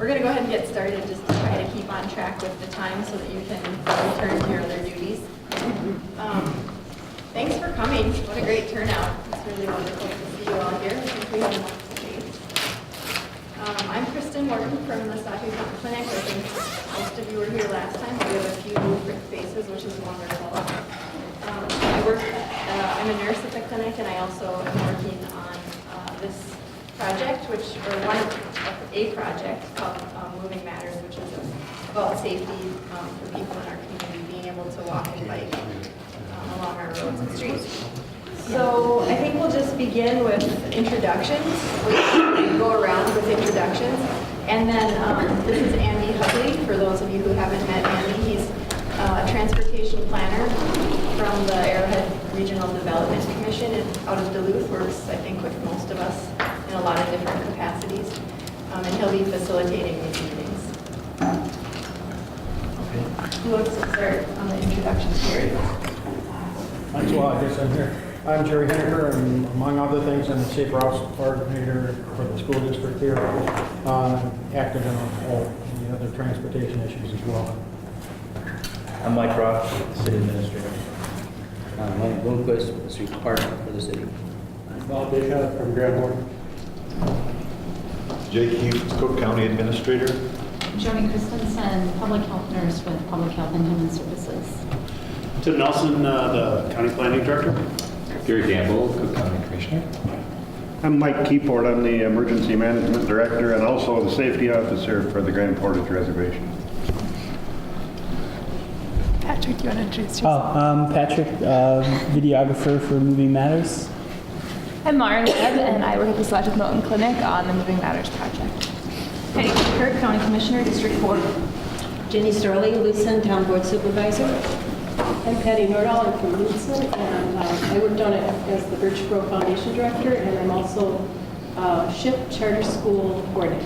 We're going to go ahead and get started just to try to keep on track with the time so that you can return to your other duties. Thanks for coming. What a great turnout. It's really wonderful to see you all here. I think we have enough space. I'm Kristen Morgan from the Untitled Clinic. I think most of you were here last time, but we have a few different faces, which is wonderful. I'm a nurse at the clinic, and I also am working on this project, a project called Moving Matters, which is about safety for people in our community, being able to walk and bike along our roads and streets. So I think we'll just begin with introductions. We'll go around with introductions. And then this is Andy Hubley, for those of you who haven't met Andy. He's a transportation planner from the Arrowhead Regional Development Commission out of Duluth, works, I think, with most of us in a lot of different capacities. And he'll be facilitating these meetings. Okay. Who wants to start on the introductions period? Well, I guess I'm here. I'm Jerry Henniker, and among other things, I'm the Safe Routes Coordinator for the school district here, active in all the other transportation issues as well. I'm Mike Roth, City Administrator. Mike Bloomquist, Street Department for the city. Bob Bishop from Grand Horn. Jake Hughes, Cook County Administrator. Joni Christensen, Public Health Nurse with Public Health and Human Services. Tim Nelson, the County Planning Director. Gary Gamble, Cook County Commissioner. I'm Mike Keyport. I'm the Emergency Management Director and also the Safety Officer for the Grand Portage Reservation. Patrick, do you want to introduce yourself? I'm Patrick, videographer for Moving Matters. I'm Lauren Webb, and I work at the Selective Milton Clinic on the Moving Matters project. Hey, Kirk, County Commissioner, District 4. Jenny Storley, Leeson, Town Board Supervisor. I'm Patty Nordahl, I'm from Leeson, and I work down as the Birch Grove Foundation Director, and I'm also SHIP Charter School Coordinator.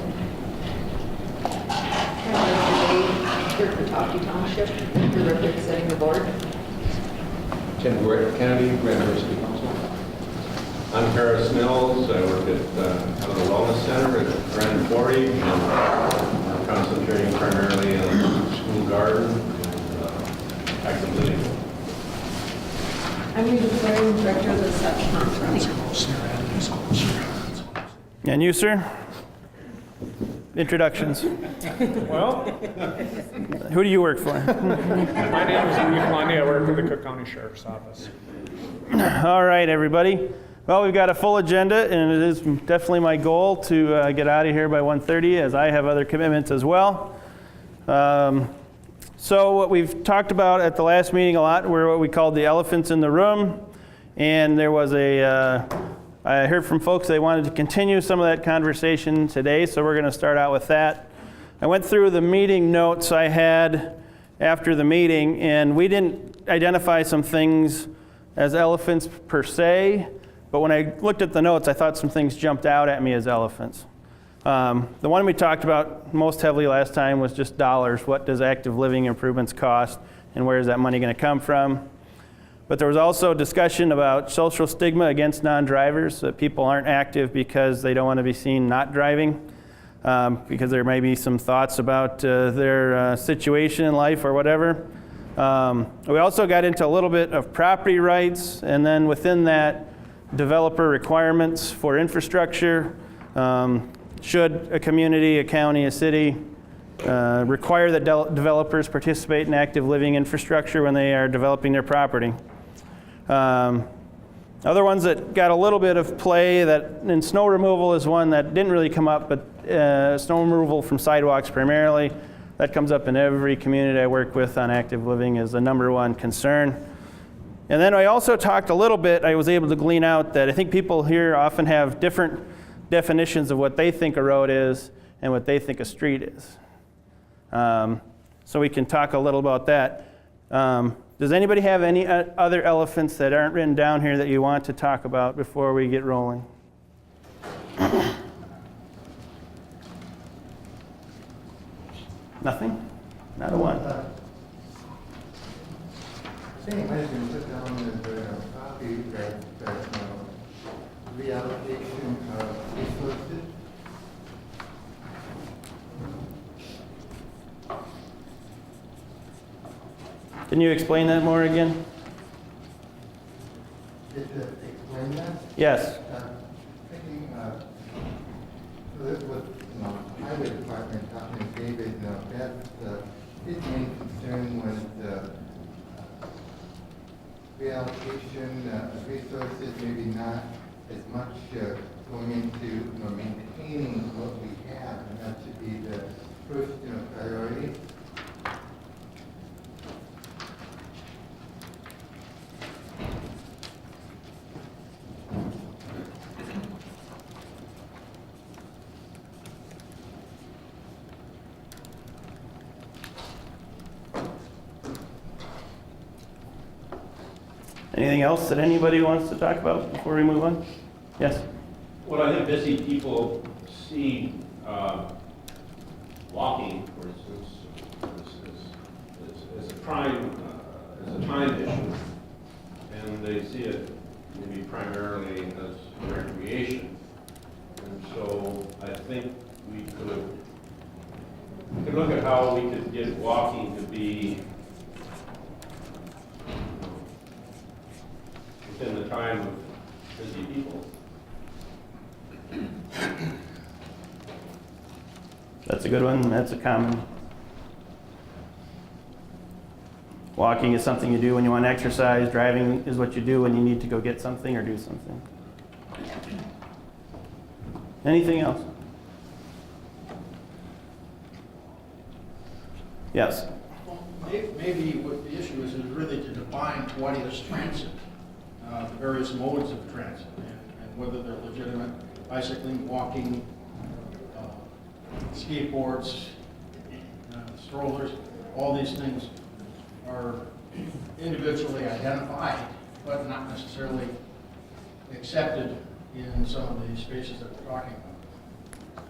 Here for Talkie Township, you're representing the board. Ken Kennedy, Grand River City Council. I'm Harris Mills. I work at out of the Wellness Center at Grand Portage, and I'm concentrating primarily on school garden and active living. I'm your declaring director of the SEP conference. And you, sir? Introductions. Well, Who do you work for? my name is Lee Lundy. I work for the Cook County Sheriff's Office. All right, everybody. Well, we've got a full agenda, and it is definitely my goal to get out of here by 1:30, as I have other commitments as well. So what we've talked about at the last meeting a lot were what we called the elephants in the room, and there was I heard from folks they wanted to continue some of that conversation today, so we're going to start out with that. I went through the meeting notes I had after the meeting, and we didn't identify some things as elephants per se, but when I looked at the notes, I thought some things jumped out at me as elephants. The one we talked about most heavily last time was just dollars. What does active living improvements cost, and where is that money going to come from? But there was also discussion about social stigma against non-drivers, that people aren't active because they don't want to be seen not driving, because there may be some thoughts about their situation in life or whatever. We also got into a little bit of property rights, and then within that, developer requirements for infrastructure. Should a community, a county, a city require that developers participate in active living infrastructure when they are developing their property? Other ones that got a little bit of play, and snow removal is one that didn't really come up, but snow removal from sidewalks primarily, that comes up in every community I work with on active living as the number one concern. And then I also talked a little bit, I was able to glean out that I think people here often have different definitions of what they think a road is and what they think a street is. So we can talk a little about that. Does anybody have any other elephants that aren't written down here that you want to talk about before we get rolling? Nothing? Not a one. Same, I can put down the copy that reallocation of resources. Can you explain that more again? Explain that? Yes. Thinking, so this was, highway department talking to David, that his main concern was reallocation of resources, maybe not as much going into maintaining what we have, and that should be the first priority. Anything else that anybody wants to talk about before we move on? Yes? Well, I think busy people see walking, for instance, as a time issue, and they see it maybe primarily as recreation. And so I think we could look at how we could get walking to be within the time of busy people. That's a good one. That's a common. Walking is something you do when you want to exercise. Driving is what you do when you need to go get something or do something. Anything else? Yes. Well, maybe what the issue is really to define what is transit, the various modes of transit, and whether they're legitimate, bicycling, walking, skateboards, strollers, all these things are individually identified, but not necessarily accepted in some of the spaces that we're talking about.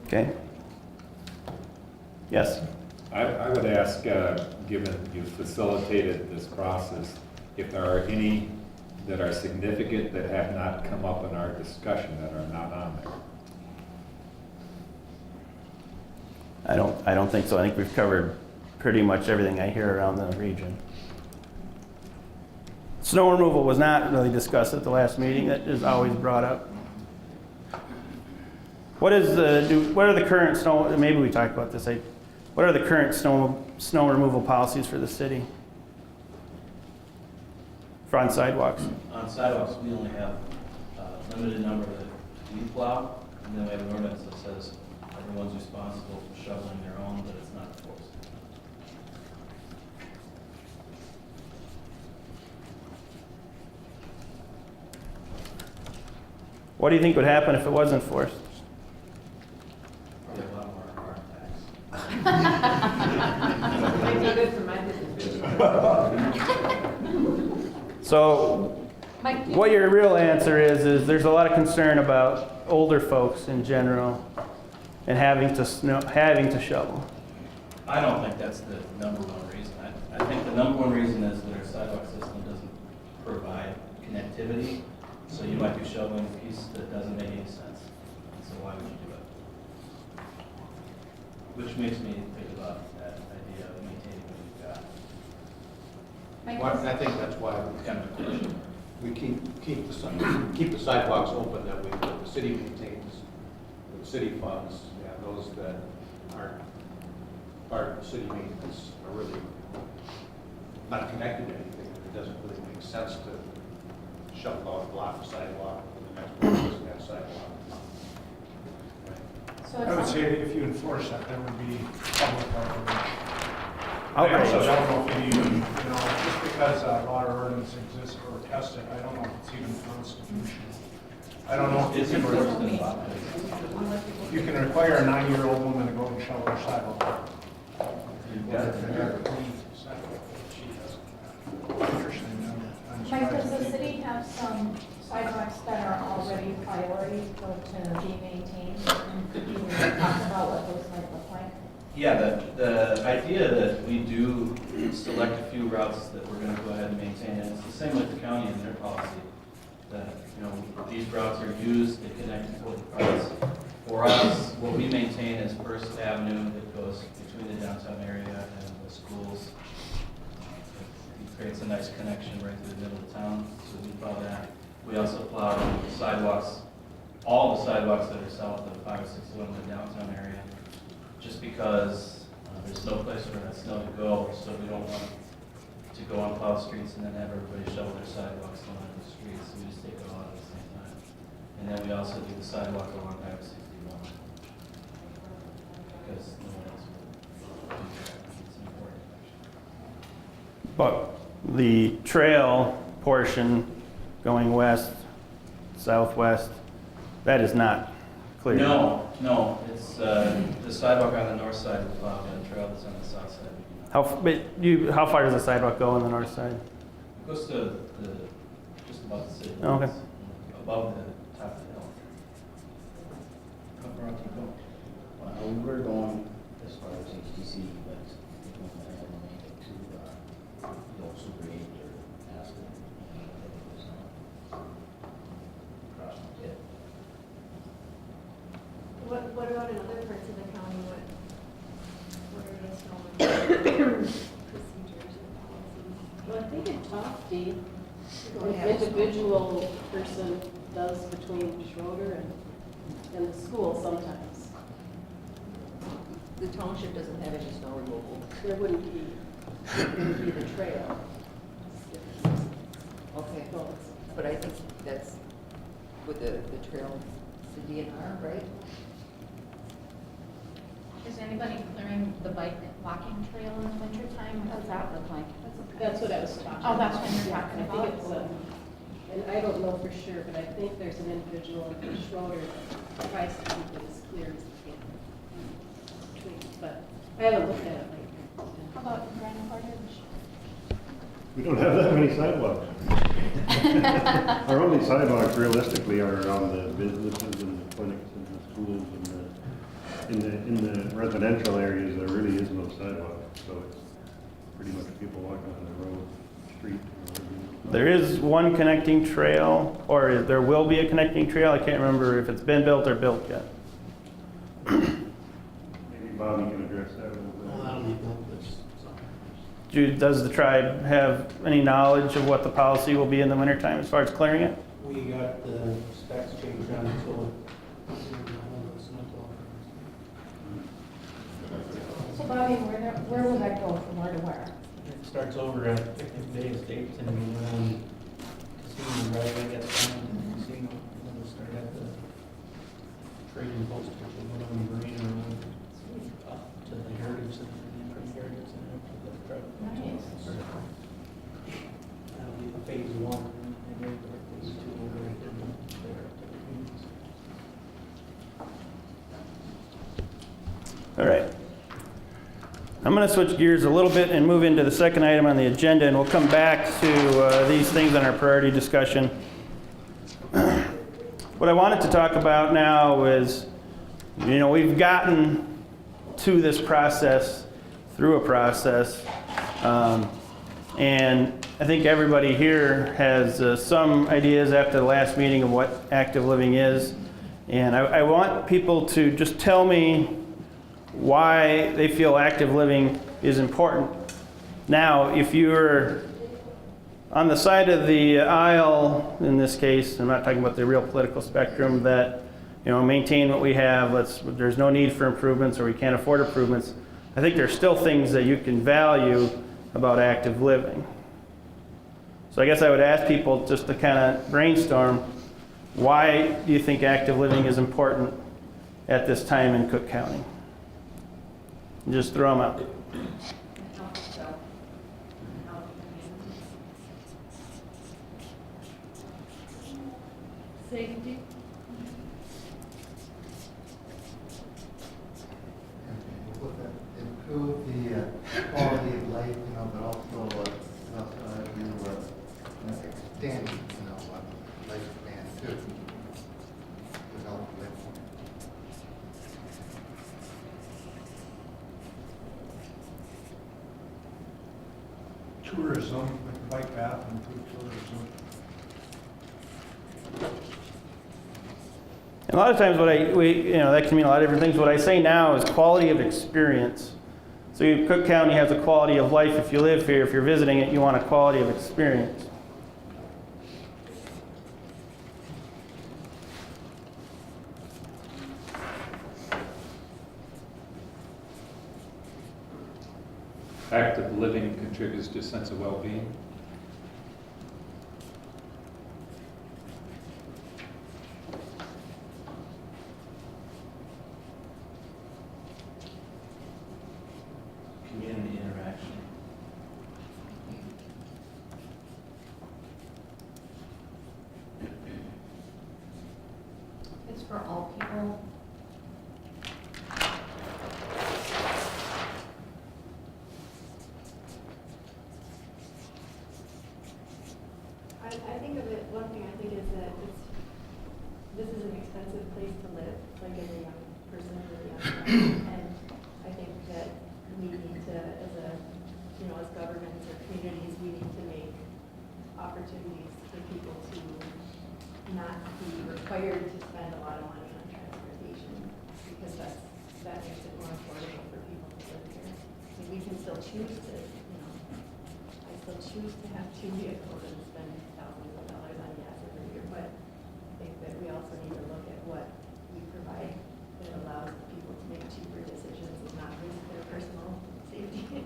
Okay. Yes. I would ask, given you facilitated this process, if there are any that are significant that have not come up in our discussion that are not on there. I don't think so. I think we've covered pretty much everything I hear around the region. Snow removal was not really discussed at the last meeting. That is always brought up. What are the current snow? Maybe we talked about this. What are the current snow removal policies for the city? For on sidewalks. On sidewalks, we only have a limited number that we plow, and then we have an ordinance that says everyone's responsible for shoveling their own, but it's not enforced. What do you think would happen if it was enforced? Probably a lot more car attacks. Might be good for my business. So what your real answer is there's a lot of concern about older folks in general and having to shovel. I don't think that's the number one reason. I think the number one reason is that our sidewalk system doesn't provide connectivity. So you might be shoveling a piece that doesn't make any sense. So why would you do it? Which makes me think about that idea of maintaining what we've got. I think that's why we keep the sidewalks open, that the city maintains, the city funds, those that aren't part of the city maintenance are really not connected to anything. It doesn't really make sense to shovel out a block of sidewalk when the next one doesn't have sidewalk. So I would say if you enforce that, that would be public outrage. Outrage. I also don't know if you even, just because a water ordinance exists or tested, I don't know if it's even constitutional. I don't know if It's enforced in a lot of places. you can require a 9-year-old woman to go and shovel her sidewalk. Mike, does the city have some sidewalks that are already priorities to be maintained? And could you talk about what those might look like? Yeah, the idea that we do select a few routes that we're going to go ahead and maintain, and it's the same with the county and their policy. That these routes are used, they connect to public routes. For us, what we maintain is First Avenue that goes between the downtown area and the schools. creates a nice connection right through the middle of town, so we plow that. We also plow sidewalks, all the sidewalks that are south of 561 in the downtown area, just because there's no place for that snow to go, so we don't want to go on plowed streets and then have everybody shovel their sidewalks along the streets, so we just take it all out at the same time. And then we also do the sidewalk along 561, because no one else will do that. It's important. But the trail portion going west, southwest, that is not clear. No, it's the sidewalk on the north side of the plow, and the trail that's on the south side. How far does the sidewalk go on the north side? It goes to just above the city. Oh, okay. limits, above the top of the hill. How far out do you go? Well, we were going as far as HTC, but we don't have to make it to the old Super 8 or Aspen. Across the tip. What about in other parts of the county? What are the snow procedures and policies? Well, I think in Tofty, an individual person does between Schroeder and the school sometimes. The township doesn't have any snow removal. There wouldn't be the trail. Okay, but I think that's with the trail, the DNR, right? Is anybody clearing the bike and walking trail in the wintertime? What does that look like? That's what I was talking about. Oh, that's what you're talking I about? think it's and I don't know for sure, but I think there's an individual in Schroeder that tries to keep it as clear as he can. But I haven't looked at it lately. How about Grand Portage? We don't have that many sidewalks. Our only sidewalks realistically are around the businesses and the clinics and the schools and in the residential areas, there really is no sidewalk. So it's pretty much people walking on the road, street. There is one connecting trail, or there will be a connecting trail. I can't remember if it's been built or built yet. Maybe Bobby can address that a little bit. Well, that'll be built this summer. Does the tribe have any knowledge of what the policy will be in the wintertime as far as clearing it? We got the specs changed on it, so So Bobby, where will that go from where to where? it starts over at Picnic Bay Estates and we went on Casino Drive, I guess, down to the casino, and then we'll start at the trading post, which will go on the marina road up to the Heritage Center, and then from Heritage Center up to the truck. Nice. That'll be the phase one, and then phase two will go right there to the communities. All right. I'm going to switch gears a little bit and move into the second item on the agenda, and we'll come back to these things on our priority discussion. What I wanted to talk about now is, we've gotten to this process through a process, and I think everybody here has some ideas after the last meeting of what active living is, and I want people to just tell me why they feel active living is important. Now, if you're on the side of the aisle, in this case, I'm not talking about the real political spectrum, that maintain what we have, there's no need for improvements or we can't afford improvements, I think there's still things that you can value about active living. So I guess I would ask people just to kind of brainstorm, why do you think active living is important at this time in Cook County? Just throw them out. Safety. Improve the quality of life, but also extend, lifespan too. Without living. Tourism, like the bike path, and improve tourism. A lot of times that can mean a lot of different things. What I say now is quality of experience So Cook County has a quality of life. If you live here, if you're visiting it, you want a quality of experience. Active living contributes to a sense of well-being. Community interaction. It's for all people. I think of it, one thing I think is that this is an expensive place to live, like as a young person, as a young family. And I think that we need to, as governments or communities, we need to make opportunities for people to not be required to spend a lot of money on transportation, because that makes it more affordable for people to live here. I mean, we can still choose to, I still choose to have 2 vehicles and spend thousands of dollars on gas every year, but I think that we also need to look at what we provide that allows people to make cheaper decisions and not risk their personal safety.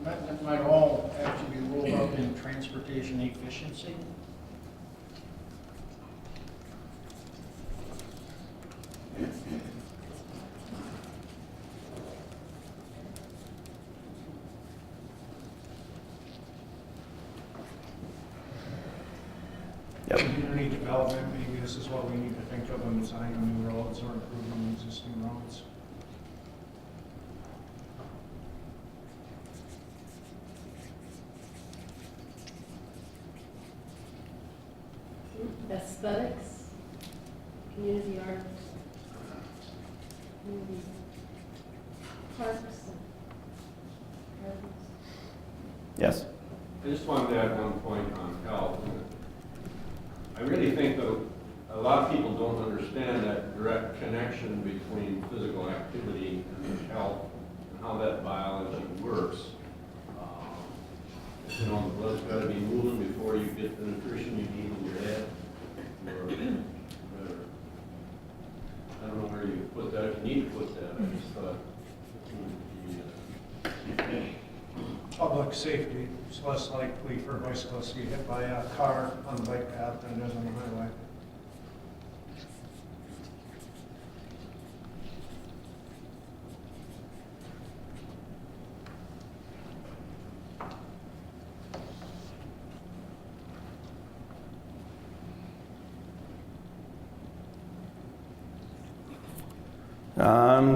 That might all actually be rolled up in transportation efficiency. Yep. Community development, maybe this is what we need to think of when designing new roads or improving existing roads. Aesthetics, community art, community parks, gardens. Yes. I just wanted to add one point on health. I really think that a lot of people don't understand that direct connection between physical activity and health and how that biology works. The blood's got to be moving before you get the nutrition you need in your head. Or, I don't know where you put that, if you need to put that. I just thought it would be, Public safety, it's less likely for bicyclists to get hit by a car on the bike path than it is on the highway.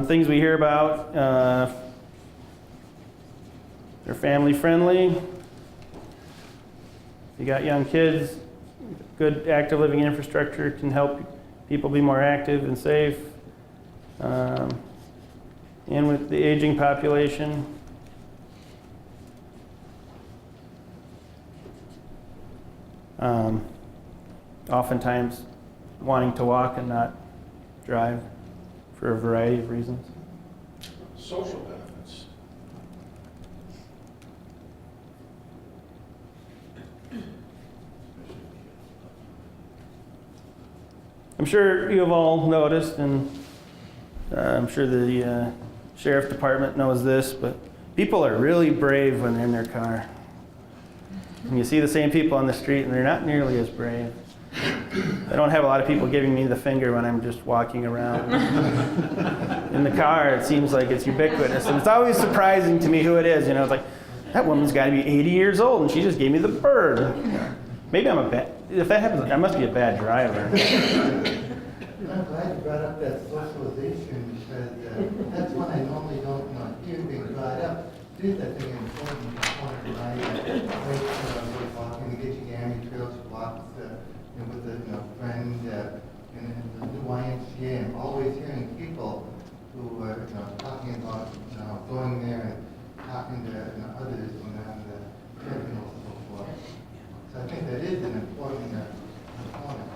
Things we hear about, they're family friendly. If you got young kids, good active living infrastructure can help people be more active and safe. And with the aging population, oftentimes wanting to walk and not drive for a variety of reasons. Social benefits. I'm sure you have all noticed, and I'm sure the sheriff department knows this, but people are really brave when they're in their car. And you see the same people on the street, and they're not nearly as brave. I don't have a lot of people giving me the finger when I'm just walking around. In the car, it seems like it's ubiquitous, and it's always surprising to me who it is. It's like, that woman's got to be 80 years old, and she just gave me the bird. Maybe I'm if that happens, I must be a bad driver. I'm glad you brought up that socialization, because that's one I normally don't hear being brought up. It is, I think, an important component of my life, walking the Gitchigami trails, walks with a friend in the new YMCA. I'm always hearing people who are talking about going there and talking to others on the terminals and so forth. So I think that is an important component.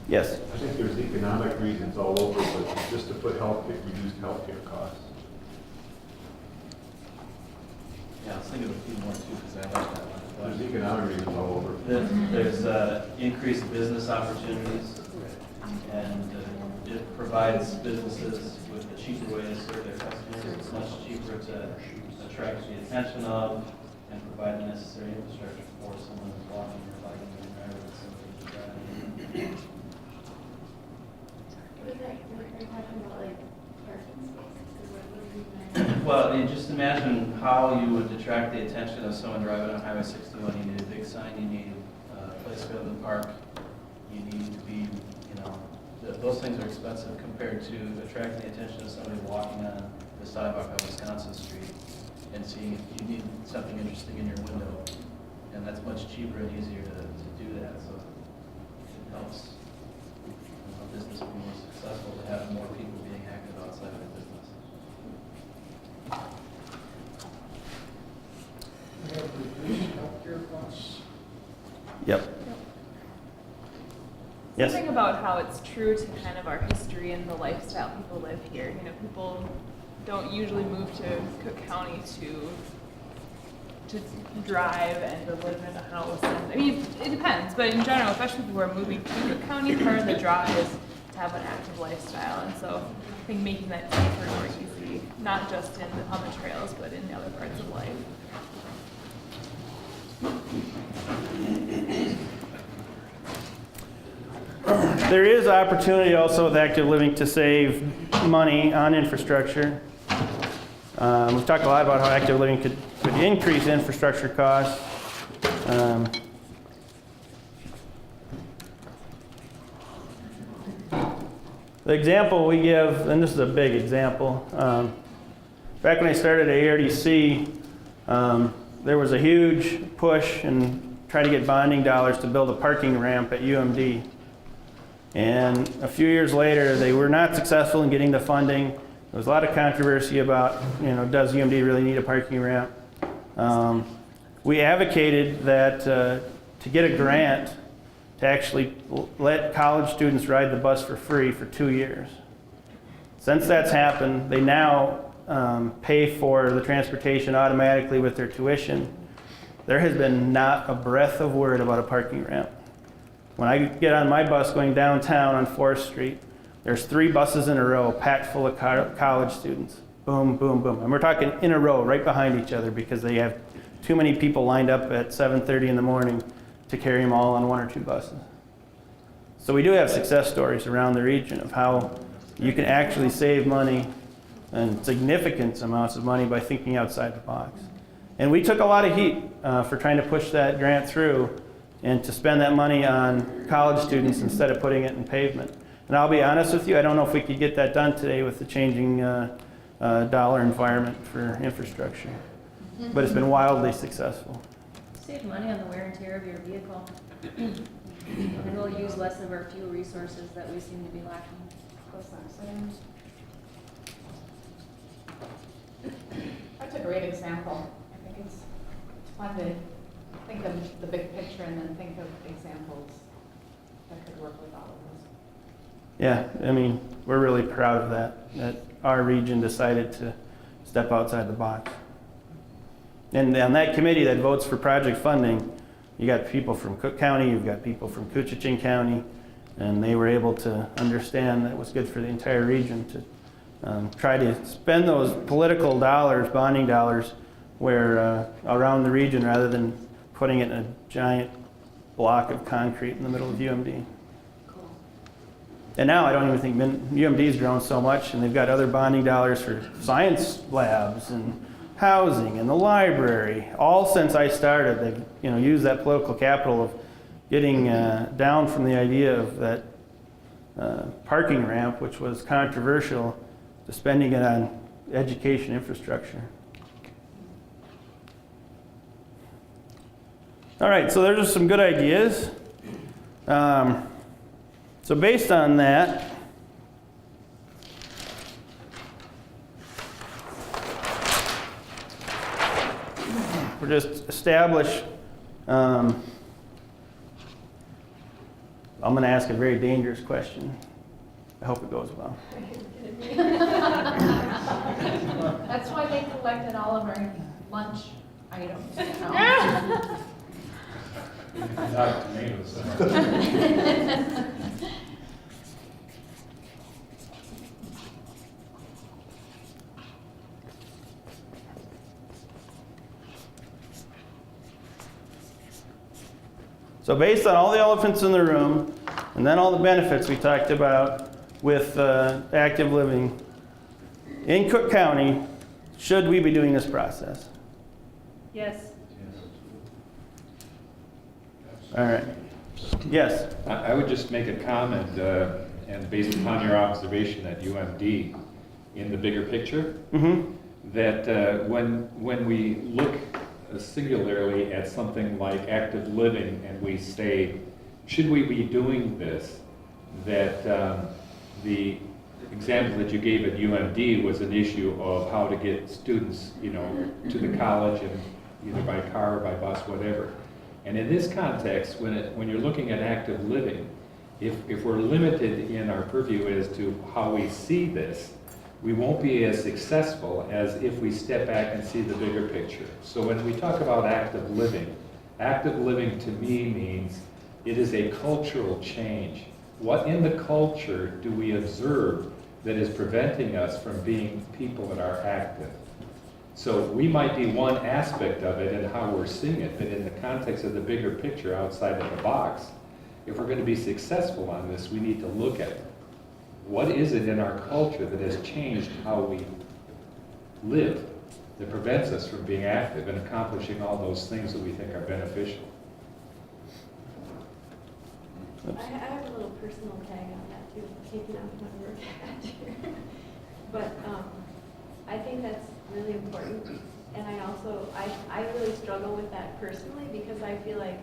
Yes. I think there's economic reasons all over, but just to put reduced healthcare costs. Yeah, I was thinking of a few more too, because I like that one. There's economic reasons all over. There's increased business opportunities, and it provides businesses with a cheaper way to serve their customers. It's much cheaper to attract the attention of and provide the necessary infrastructure for someone who's walking or biking or driving or something to drive. Well, and just imagine how you would attract the attention of someone driving on Highway 61. You need a big sign, you need a place to go to the park, you need to be, those things are expensive compared to attracting the attention of somebody walking on the sidewalk on Wisconsin Street and seeing if you need something interesting in your window. And that's much cheaper and easier to do that, so it helps business be more successful to have more people being active outside of the business. Yep. Yes. Something about how it's true to kind of our history and the lifestyle people live here. People don't usually move to Cook County to drive and to live in a house. And, I mean, it depends, but in general, especially people who are moving to Cook County, part of the draw is to have an active lifestyle. And so I think making that safer more easy, not just on the trails, but in the other parts of life. There is opportunity also with active living to save money on infrastructure. We've talked a lot about how active living could increase infrastructure costs. The example we give, and this is a big example, back when I started at ARDC, there was a huge push and try to get bonding dollars to build a parking ramp at UMD. And a few years later, they were not successful in getting the funding. There was a lot of controversy about, does UMD really need a parking ramp? We advocated that to get a grant to actually let college students ride the bus for free for 2 years. Since that's happened, they now pay for the transportation automatically with their tuition. There has been not a breath of word about a parking ramp. When I get on my bus going downtown on 4th Street, there's 3 buses in a row packed full of college students. Boom, boom, boom. And we're talking in a row right behind each other because they have too many people lined up at 7:30 in the morning to carry them all on 1 or 2 buses. So we do have success stories around the region of how you can actually save money and significant amounts of money by thinking outside the box. And we took a lot of heat for trying to push that grant through and to spend that money on college students instead of putting it in pavement. And I'll be honest with you, I don't know if we could get that done today with the changing dollar environment for infrastructure. But it's been wildly successful. Save money on the wear and tear of your vehicle. And we'll use less of our fuel resources that we seem to be lacking. That's a great example. I think it's fun to think of the big picture and then think of examples that could work with all of those. Yeah, I mean, we're really proud of that our region decided to step outside the box. And on that committee that votes for project funding, you got people from Cook County, you've got people from Coochin County, and they were able to understand that it was good for the entire region to try to spend those political dollars, bonding dollars, where around the region rather than putting it in a giant block of concrete in the middle of UMD. And now I don't even think UMD's grown so much, and they've got other bonding dollars for science labs and housing and the library. All since I started, they've used that political capital of getting down from the idea of that parking ramp, which was controversial, to spending it on education infrastructure. All right, so there's some good ideas. So based on that, we'll just establish a I'm going to ask a very dangerous question. I hope it goes well. That's why they collected all of our lunch items. You know? Not tomatoes. So based on all the elephants in the room, and then all the benefits we talked about with active living, in Cook County, should we be doing this process? Yes. All right. Yes. I would just make a comment, and based upon your observation at UMD, in the bigger picture, that when we look singularly at something like active living and we say, should we be doing this, that the example that you gave at UMD was an issue of how to get students, to the college, and either by car or by bus, whatever. And in this context, when you're looking at active living, if we're limited in our purview as to how we see this, we won't be as successful as if we step back and see the bigger picture. So when we talk about active living to me means it is a cultural change. What in the culture do we observe that is preventing us from being people that are active? So we might be one aspect of it and how we're seeing it, but in the context of the bigger picture outside of the box, if we're going to be successful on this, we need to look at it. What is it in our culture that has changed how we live that prevents us from being active and accomplishing all those things that we think are beneficial? I have a little personal tag on that too, taking off my work hat here. But I think that's really important. And I really struggle with that personally because I feel like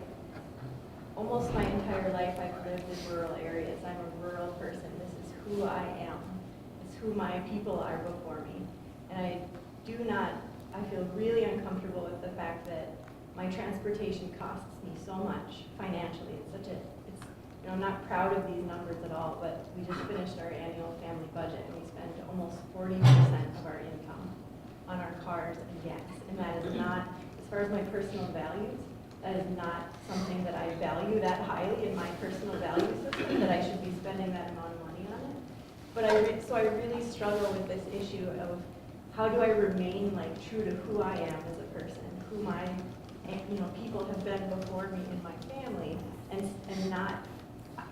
almost my entire life I've lived in rural areas. I'm a rural person. This is who I am. It's who my people are before me. And I feel really uncomfortable with the fact that my transportation costs me so much financially. I'm not proud of these numbers at all, but we just finished our annual family budget and we spend almost 40% of our income on our cars and gas. And that is not, as far as my personal values, that is not something that I value that highly in my personal value system, that I should be spending that amount of money on it. But so I really struggle with this issue of how do I remain true to who I am as a person, who my people have been before me in my family, and not,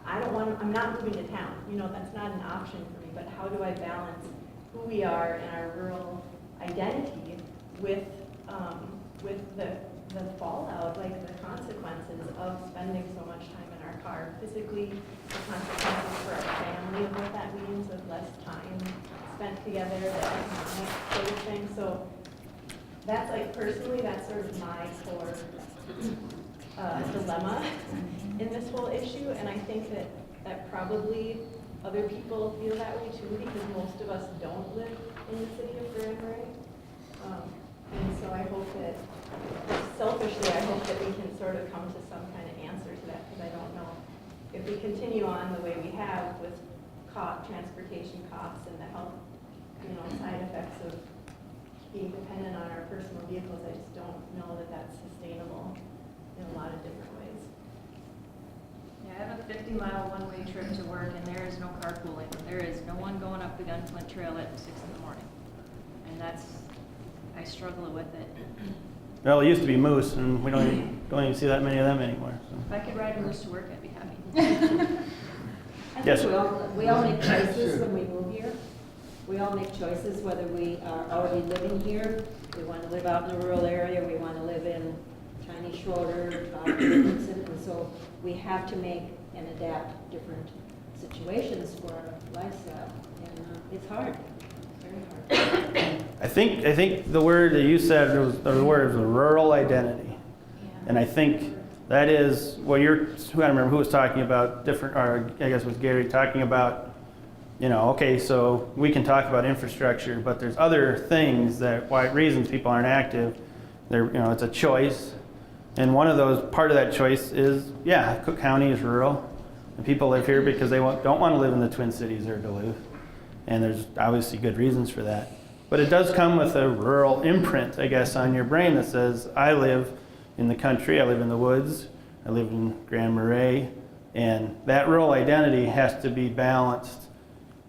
I'm not moving to town. That's not an option for me, but how do I balance who we are and our rural identity with the fallout, the consequences of spending so much time in our car, physically, the consequences for our family of what that means, of less time spent together, the economic sort of thing. So that's personally, that's sort of my core dilemma in this whole issue, and I think that probably other people feel that way too, because most of us don't live in the city of Granbury. And so I hope that, selfishly, I hope that we can sort of come to some kind of answer to that, because I don't know if we continue on the way we have with transportation costs and the health, side effects of being dependent on our personal vehicles. I just don't know that that's sustainable in a lot of different ways. Yeah, I have a 50-mile one-way trip to work, and there is no carpooling. There is no one going up the Gunflint Trail at 6 in the morning. And I struggle with it. Well, it used to be moose, and we don't even see that many of them anymore. So. If I could ride a moose to work, I'd be happy. I Yes. think we all make choices when we move here. We all make choices whether we are already living here, we want to live out in a rural area, we want to live in Chinese Schroeder, and so we have to make and adapt different situations for our lifestyle, and it's hard. It's very hard. I think the word that you said was rural identity, and I think that is what I don't remember who was talking about different, or I guess it was Gary talking about. Okay, so we can talk about infrastructure, but there's other things reasons people aren't active. It's a choice, and one of those part of that choice is Cook County is rural. And people live here because they don't want to live in the Twin Cities or Duluth. And there's obviously good reasons for that. But it does come with a rural imprint, I guess, on your brain that says, I live in the country, I live in the woods, I live in Grand Marais, and that rural identity has to be balanced.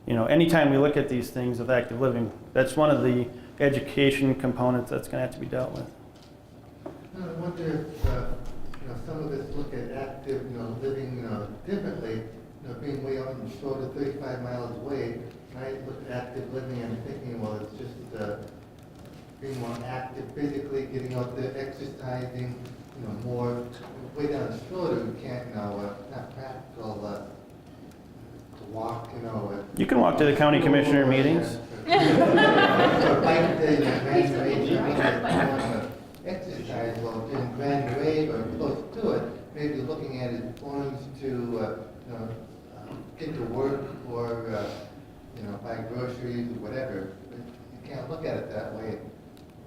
You know, anytime we look at these things with active living, that's one of the education components that's going to have to be dealt with. I wonder if, some of us look at active, living, differently, being way out in the shore to 35 miles away. I look at active living and thinking, well, it's just being more active physically, getting out there, exercising, more way down the shore that we can't now, not practical to walk, You can walk to the county commissioner meetings. Bike day, exercise, well, in Grand Marais or close to it, maybe looking at it forms to get to work or buy groceries or whatever. But you can't look at it that way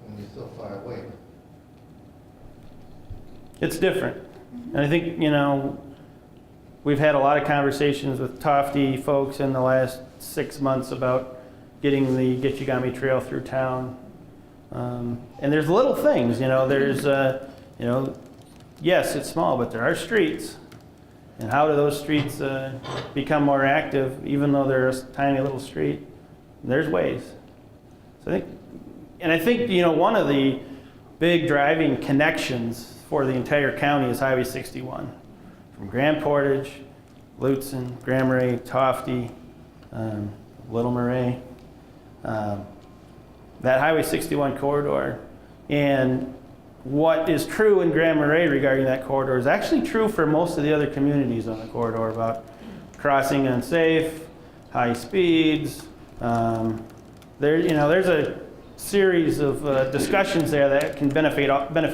when you're so far away. It's different. And I think, we've had a lot of conversations with Tofty folks in the last 6 months about getting the Gitchigami Trail through town. And there's little things, there's, yes, it's small, but there are streets. And how do those streets become more active, even though they're a tiny little street? There's ways. So I think, one of the big driving connections for the entire county is Highway 61. From Grand Portage, Lutsen, Grand Marais, Tofty, Little Marais, that Highway 61 corridor. And what is true in Grand Marais regarding that corridor is actually true for most of the other communities on the corridor about crossing unsafe, high speeds. There's a series of discussions there that can benefit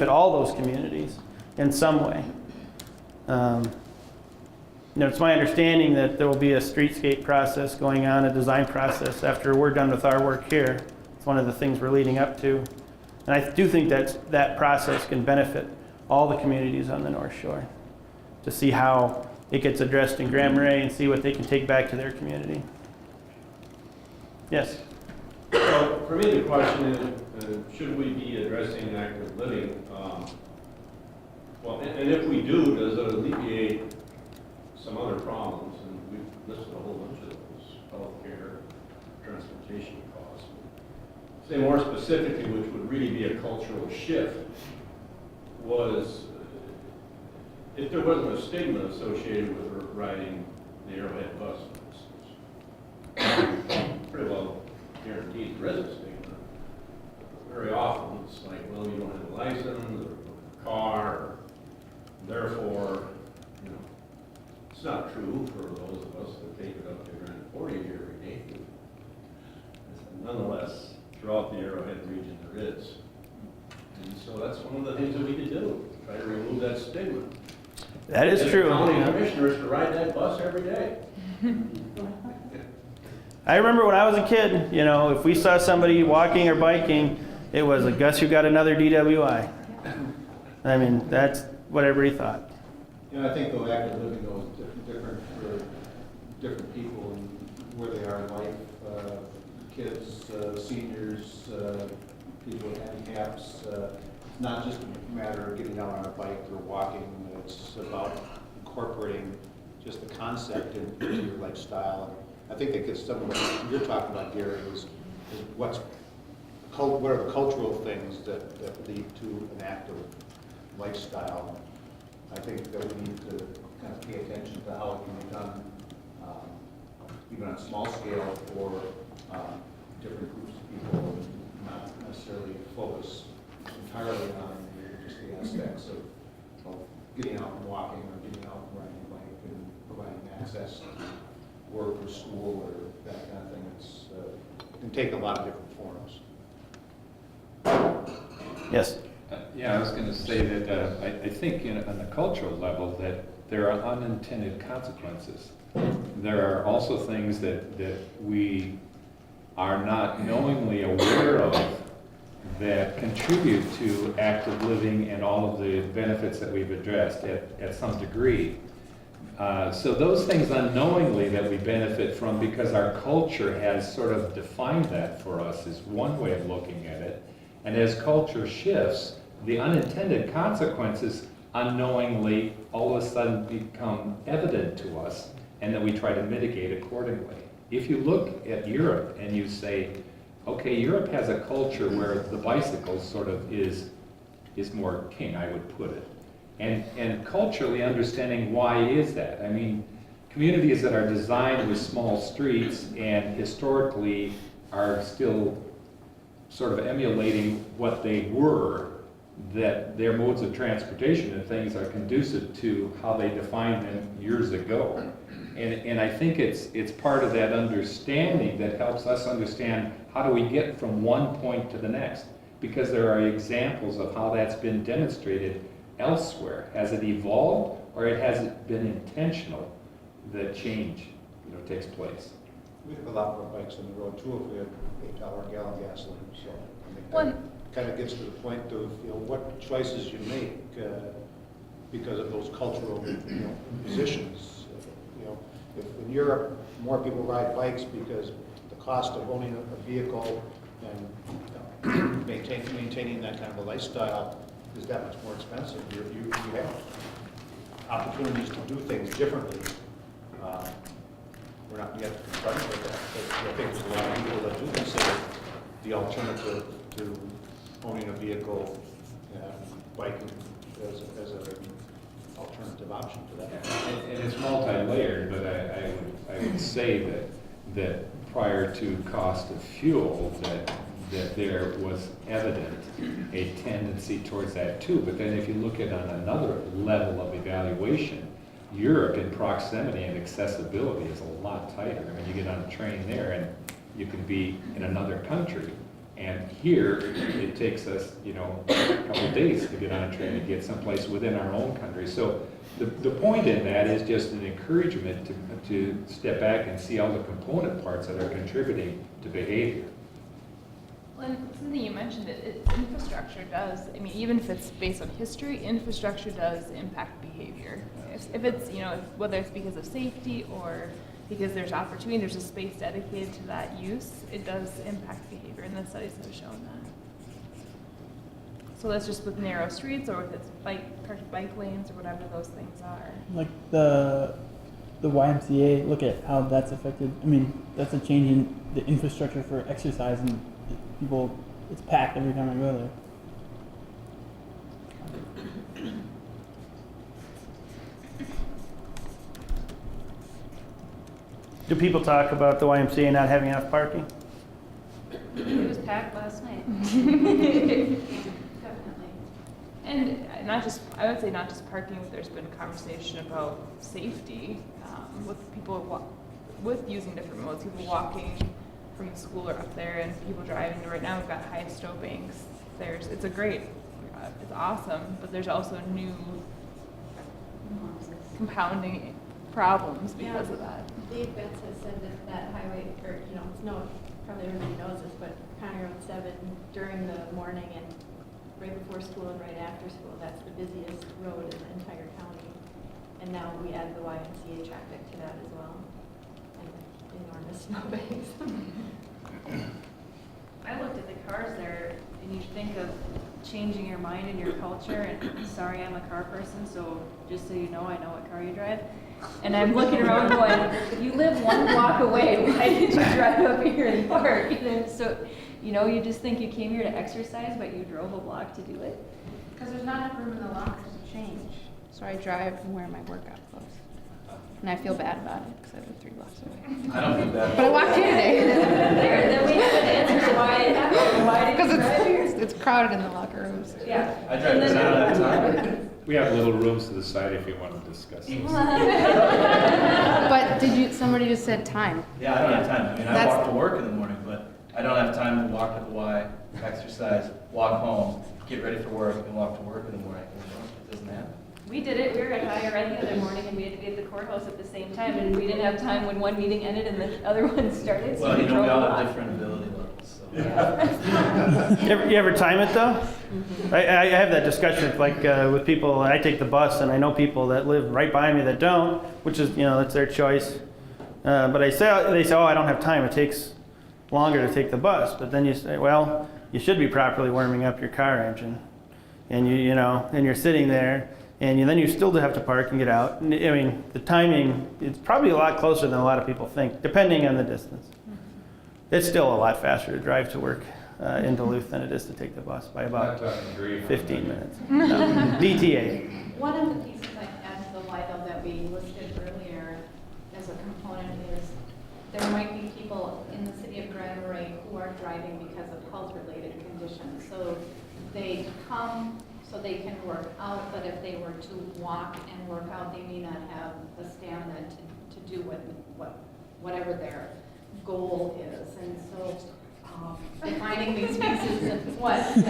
all those communities in some way. It's my understanding that there will be a streetscape process going on, a design process after we're done with our work here. It's one of the things we're leading up to. And I do think that process can benefit all the communities on the North Shore to see how it gets addressed in Grand Marais and see what they can take back to their community. Yes? Well, for me, the question is, should we be addressing active living? And if we do, does it alleviate some other problems? And we've listed a whole bunch of those: healthcare, transportation costs. Say more specifically, which would really be a cultural shift, was if there wasn't a stigma associated with riding the Arrowhead bus, for instance. Pretty well guaranteed there is a stigma. Very often it's like, well, you don't have a license or a car, therefore, it's not true for those of us that take it up to Grand Portage every day. Nonetheless, throughout the Arrowhead region there is. And so that's one of the things that we could do, try to remove that stigma. That is true. County commissioners to ride that bus every day. I remember when I was a kid, if we saw somebody walking or biking, it was, guess who got another DWI? I mean, that's what everybody thought. I think though active living though is different for different people and where they are in life. Kids, seniors, people with handicaps. Not just a matter of getting out on a bike or walking. It's about incorporating just the concept into your lifestyle. I think that gets some of what you're talking about, Gary, is what are the cultural things that lead to an active lifestyle. I think that we need to kind of pay attention to how it can be done, even on a small scale for different groups of people, and not necessarily focus entirely on just the aspects of getting out and walking or getting out and riding a bike and providing access to work or school or that kind of thing. It can take a lot of different forms. Yes? Yeah, I was going to say that I think on the cultural level that there are unintended consequences. There are also things that we are not knowingly aware of that contribute to active living and all of the benefits that we've addressed at some degree. So those things unknowingly that we benefit from because our culture has sort of defined that for us is one way of looking at it. And as culture shifts, the unintended consequences unknowingly all of a sudden become evident to us, and then we try to mitigate accordingly. If you look at Europe and you say, okay, Europe has a culture where the bicycle sort of is more king, I would put it. And culturally understanding why is that? I mean, communities that are designed with small streets and historically are still sort of emulating what they were, that their modes of transportation and things are conducive to how they defined them years ago. And I think it's part of that understanding that helps us understand how do we get from one point to the next, because there are examples of how that's been demonstrated elsewhere. Has it evolved, or has it been intentional that change takes place? We have a lot more bikes on the road too if we have $8 gallon gasoline, so I think Well, that kind of gets to the point of, what choices you make because of those cultural, positions. If in Europe more people ride bikes because the cost of owning a vehicle and maintaining that kind of a lifestyle is that much more expensive. You have opportunities to do things differently. We're not yet confronted with that, but I think there's a lot of people that do consider the alternative to owning a vehicle, biking as an alternative option to that. And it's multi-layered, but I would say that prior to cost of fuel, that there was evident a tendency towards that too. But then if you look at on another level of evaluation, Europe in proximity and accessibility is a lot tighter. I mean, you get on a train there and you can be in another country. And here, it takes us, a couple of days to get on a train and get someplace within our own country. So the point in that is just an encouragement to step back and see all the component parts that are contributing to behavior. Well, and something you mentioned, infrastructure does, even if it's based on history, infrastructure does impact behavior. If it's, whether it's because of safety or because there's opportunity, there's a space dedicated to that use, it does impact behavior, and the studies have shown that. So that's just with narrow streets, or if it's bike lanes, or whatever those things are. Like the YMCA, look at how that's affected. That's a change in the infrastructure for exercise, and people, it's packed every time I go there. Do people talk about the YMCA not having enough parking? It was packed last night. Definitely. And I would say not just parking, but there's been conversation about safety with people with using different modes, people walking from school or up there, and people driving. Right now we've got high stow banks. It's awesome, but there's also new compounding problems because of that. Dave Betts has said that highway, or, probably everybody knows this, but County Road 7 during the morning and right before school and right after school, that's the busiest road in the entire county. And now we add the YMCA traffic to that as well, and enormous snowbanks. I looked at the cars there, and you think of changing your mind and your culture, and sorry, I'm a car person, so just so you know, I know what car you drive. And I'm looking around going, you live one block away, why did you drive up here and park? So, you just think you came here to exercise, but you drove a block to do it. Because there's not enough room in the lockers to change. So I drive from where my workout clothes. And I feel bad about it because I live 3 blocks away. I don't feel bad. But I walked here today. Then we have an answer to why it happened. Why did you drive here? Because it's crowded in the locker rooms. Yeah. I drive this out of that time. We have little rooms to the side if you want to discuss this. But somebody just said time. Yeah, I don't have time. I walk to work in the morning, but I don't have time to walk to the Y, exercise, walk home, get ready for work, and walk to work in the morning. It doesn't happen. We did it. We were at higher ed the other morning, and we had to be at the courthouse at the same time, and we didn't have time when one meeting ended and the other one started. So Well, we we drove all a lot. have different ability levels, so. You ever time it though? I have that discussion with people. I take the bus, and I know people that live right by me that don't, which is that's their choice. But they say, oh, I don't have time. It takes longer to take the bus. But then you say, well, you should be properly warming up your car engine, and and you're sitting there, and then you still have to park and get out. And, I mean, the timing it's probably a lot closer than a lot of people think, depending on the distance. It's still a lot faster to drive to work in Duluth than it is to take the bus by about 15 minutes. No. DTA. One of the pieces I add to the why though that we listed earlier as a component is there might be people in the city of Grand Marais who are driving because of health-related conditions. So they come so they can work out, but if they were to walk and work out, they may not have the stamina to do whatever their goal is. And so defining these pieces and what did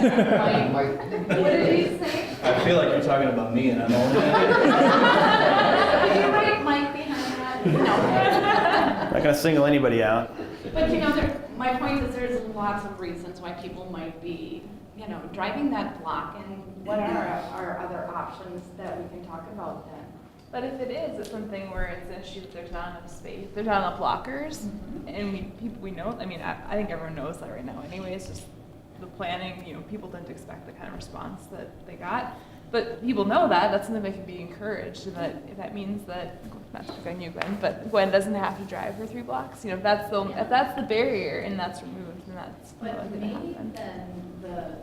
he say? I feel like you're talking about me, and I'm only. You're right, Mike, behind that. No. Not going to single anybody out. But my point is there's lots of reasons why people might be, driving that block, and what are our other options that we can talk about then? But if it is, it's something where it's an issue that there's not enough space, there's not enough blockers, and we know. I mean, I think everyone knows that right now. Anyway, it's just the planning. People didn't expect the kind of response that they got, but people know that. That's something that can be encouraged. And that if that means that, not to pick on you, Gwen, but Gwen doesn't have to drive her 3 blocks. If that's the barrier and that's removed, then that's But maybe then the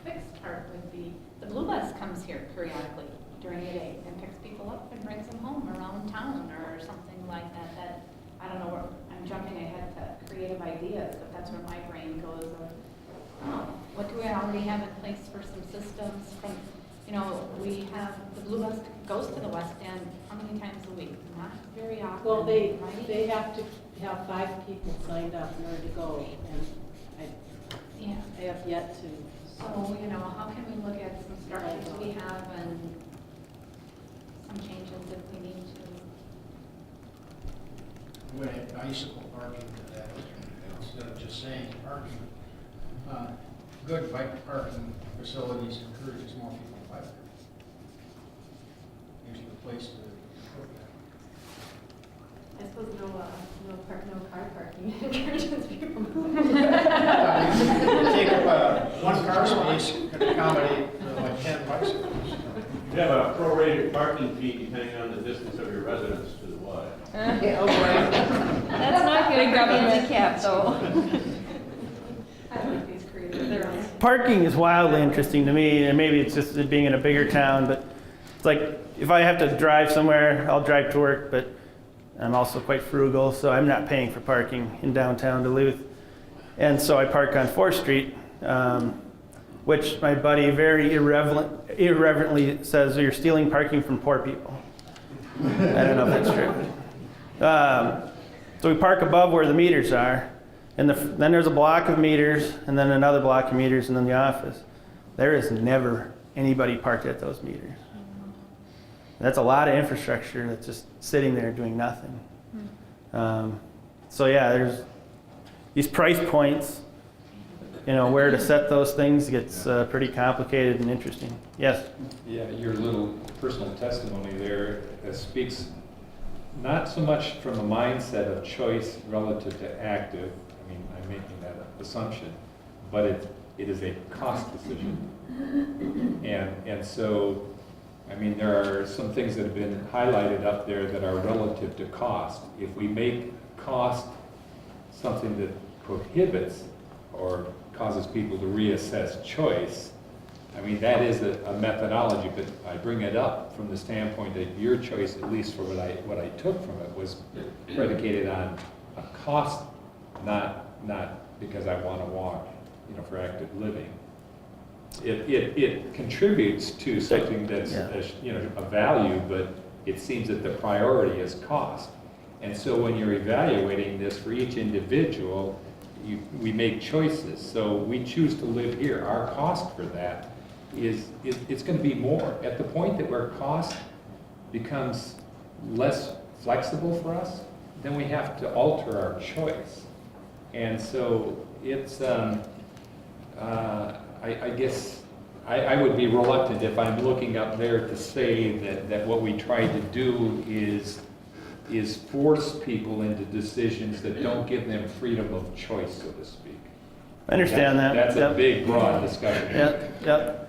fixed part would be the blue bus comes here periodically during the day and picks people up and brings them home around town or something like that. That I don't know where I'm jumping ahead to creative ideas, but that's where my brain goes of what do we already have in place for some systems from we have the blue bus goes to the West End how many times a week? Not very often. Well, they right? have to have 5 people signed up in order to go, and I have yet to. So, how can we look at some structures we have and some changes if we need to? When bicycle parking to that, instead of just saying parking, good bike parking facilities encourages more people to bike. Gives you a place to put that. I suppose no car parking encourages people. Take up one car space can accommodate like 10 bicycles. You have a prorated parking fee depending on the distance of your residence to the Y. Yeah, oh, right. That's not good for handicap, though. I like these creative. They're on. Parking is wildly interesting to me, and maybe it's just being in a bigger town, but it's like if I have to drive somewhere, I'll drive to work, but I'm also quite frugal, so I'm not paying for parking in downtown Duluth. And so I park on 4th Street, which my buddy very irreverently says, you're stealing parking from poor people. I don't know if that's true. So we park above where the meters are, and then there's a block of meters, and then another block of meters, and then the office. There is never anybody parked at those meters. That's a lot of infrastructure that's just sitting there doing nothing. So yeah, there's these price points, where to set those things gets pretty complicated and interesting. Yes? Yeah, your little personal testimony there speaks not so much from a mindset of choice relative to active. I mean, I'm making that assumption, but it is a cost decision. And so, I mean, there are some things that have been highlighted up there that are relative to cost. If we make cost something that prohibits or causes people to reassess choice, I mean, that is a methodology, but I bring it up from the standpoint that your choice, at least for what I took from it, was predicated on a cost, not because I want to walk, for active living. It contributes to something that's a value, but it seems that the priority is cost. And so when you're evaluating this for each individual, we make choices. So we choose to live here. Our cost for that it's going to be more. At the point that where cost becomes less flexible for us, then we have to alter our choice. And so it's, I guess, I would be reluctant if I'm looking up there to say that what we try to do is force people into decisions that don't give them freedom of choice, so to speak. I understand that. That's a big, broad discussion. Yep.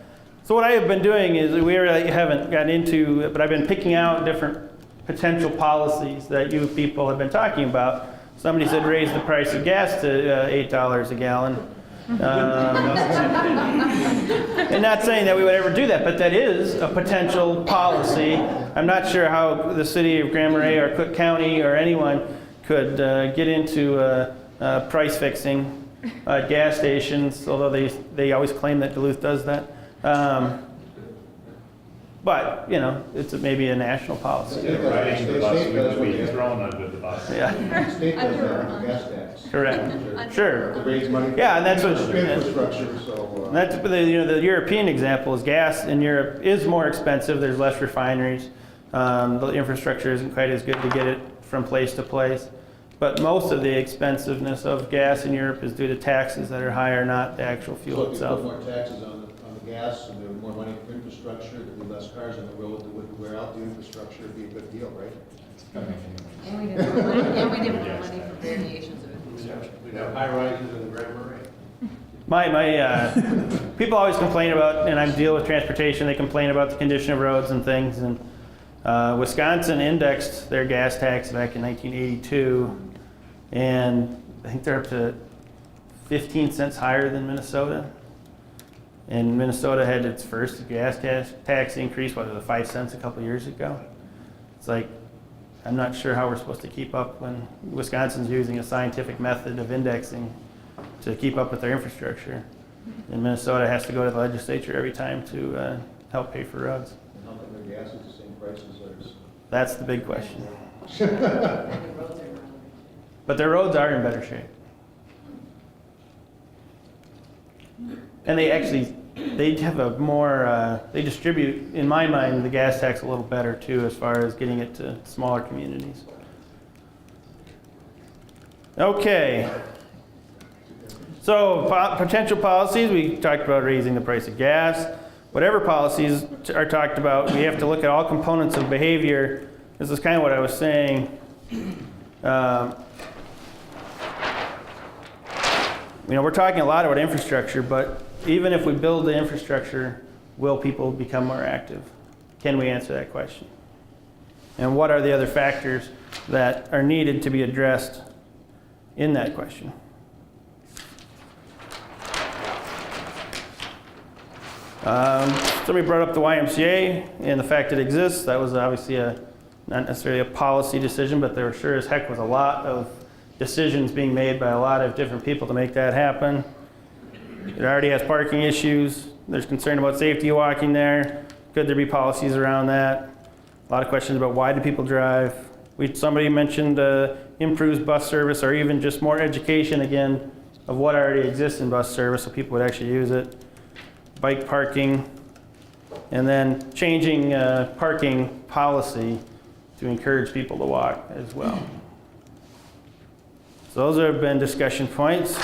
So what I have been doing is, we really haven't gotten into it, but I've been picking out different potential policies that you people have been talking about. Somebody said raise the price of gas to $8 a gallon. And not saying that we would ever do that, but that is a potential policy. I'm not sure how the city of Grand Marais or Cook County or anyone could get into price fixing gas stations, although they always claim that Duluth does that. But, you know, it's maybe a national policy. Riding the bus, we would be thrown under the bus. The state does that with the gas tax. Correct. Sure. To raise money. Yeah, and that's what. Infrastructure, so. That's the European example is gas in Europe is more expensive. There's less refineries. The infrastructure isn't quite as good to get it from place to place. But most of the expensiveness of gas in Europe is due to taxes that are higher, not the actual fuel itself. So if you put more taxes on the gas and there were more money for infrastructure, there'd be less cars on the road that wouldn't wear out the infrastructure, it'd be a good deal, right? And we didn't have money for variations of infrastructure. We'd have high rises in the Grand Marais. My people always complain about, and I deal with transportation, they complain about the condition of roads and things. And Wisconsin indexed their gas tax back in 1982, and I think they're up to 15 cents higher than Minnesota. And Minnesota had its first gas tax increase, what was it, 5 cents a couple years ago? It's like, I'm not sure how we're supposed to keep up when Wisconsin's using a scientific method of indexing to keep up with their infrastructure. And Minnesota has to go to the legislature every time to help pay for roads. And how come their gas is the same price as ours? That's the big question. But their roads are in better shape. And they have a more, they distribute, in my mind, the gas tax a little better too, as far as getting it to smaller communities. Okay. So potential policies, we talked about raising the price of gas. Whatever policies are talked about, we have to look at all components of behavior. This is kind of what I was saying. You know, we're talking a lot about infrastructure, but even if we build the infrastructure, will people become more active? Can we answer that question? And what are the other factors that are needed to be addressed in that question? Somebody brought up the YMCA and the fact it exists. That was obviously not necessarily a policy decision, but there sure as heck was a lot of decisions being made by a lot of different people to make that happen. It already has parking issues. There's concern about safety walking there. Could there be policies around that? A lot of questions about why do people drive. Somebody mentioned improves bus service, or even just more education again of what already exists in bus service so people would actually use it. Bike parking, and then changing parking policy to encourage people to walk as well. So those have been discussion points.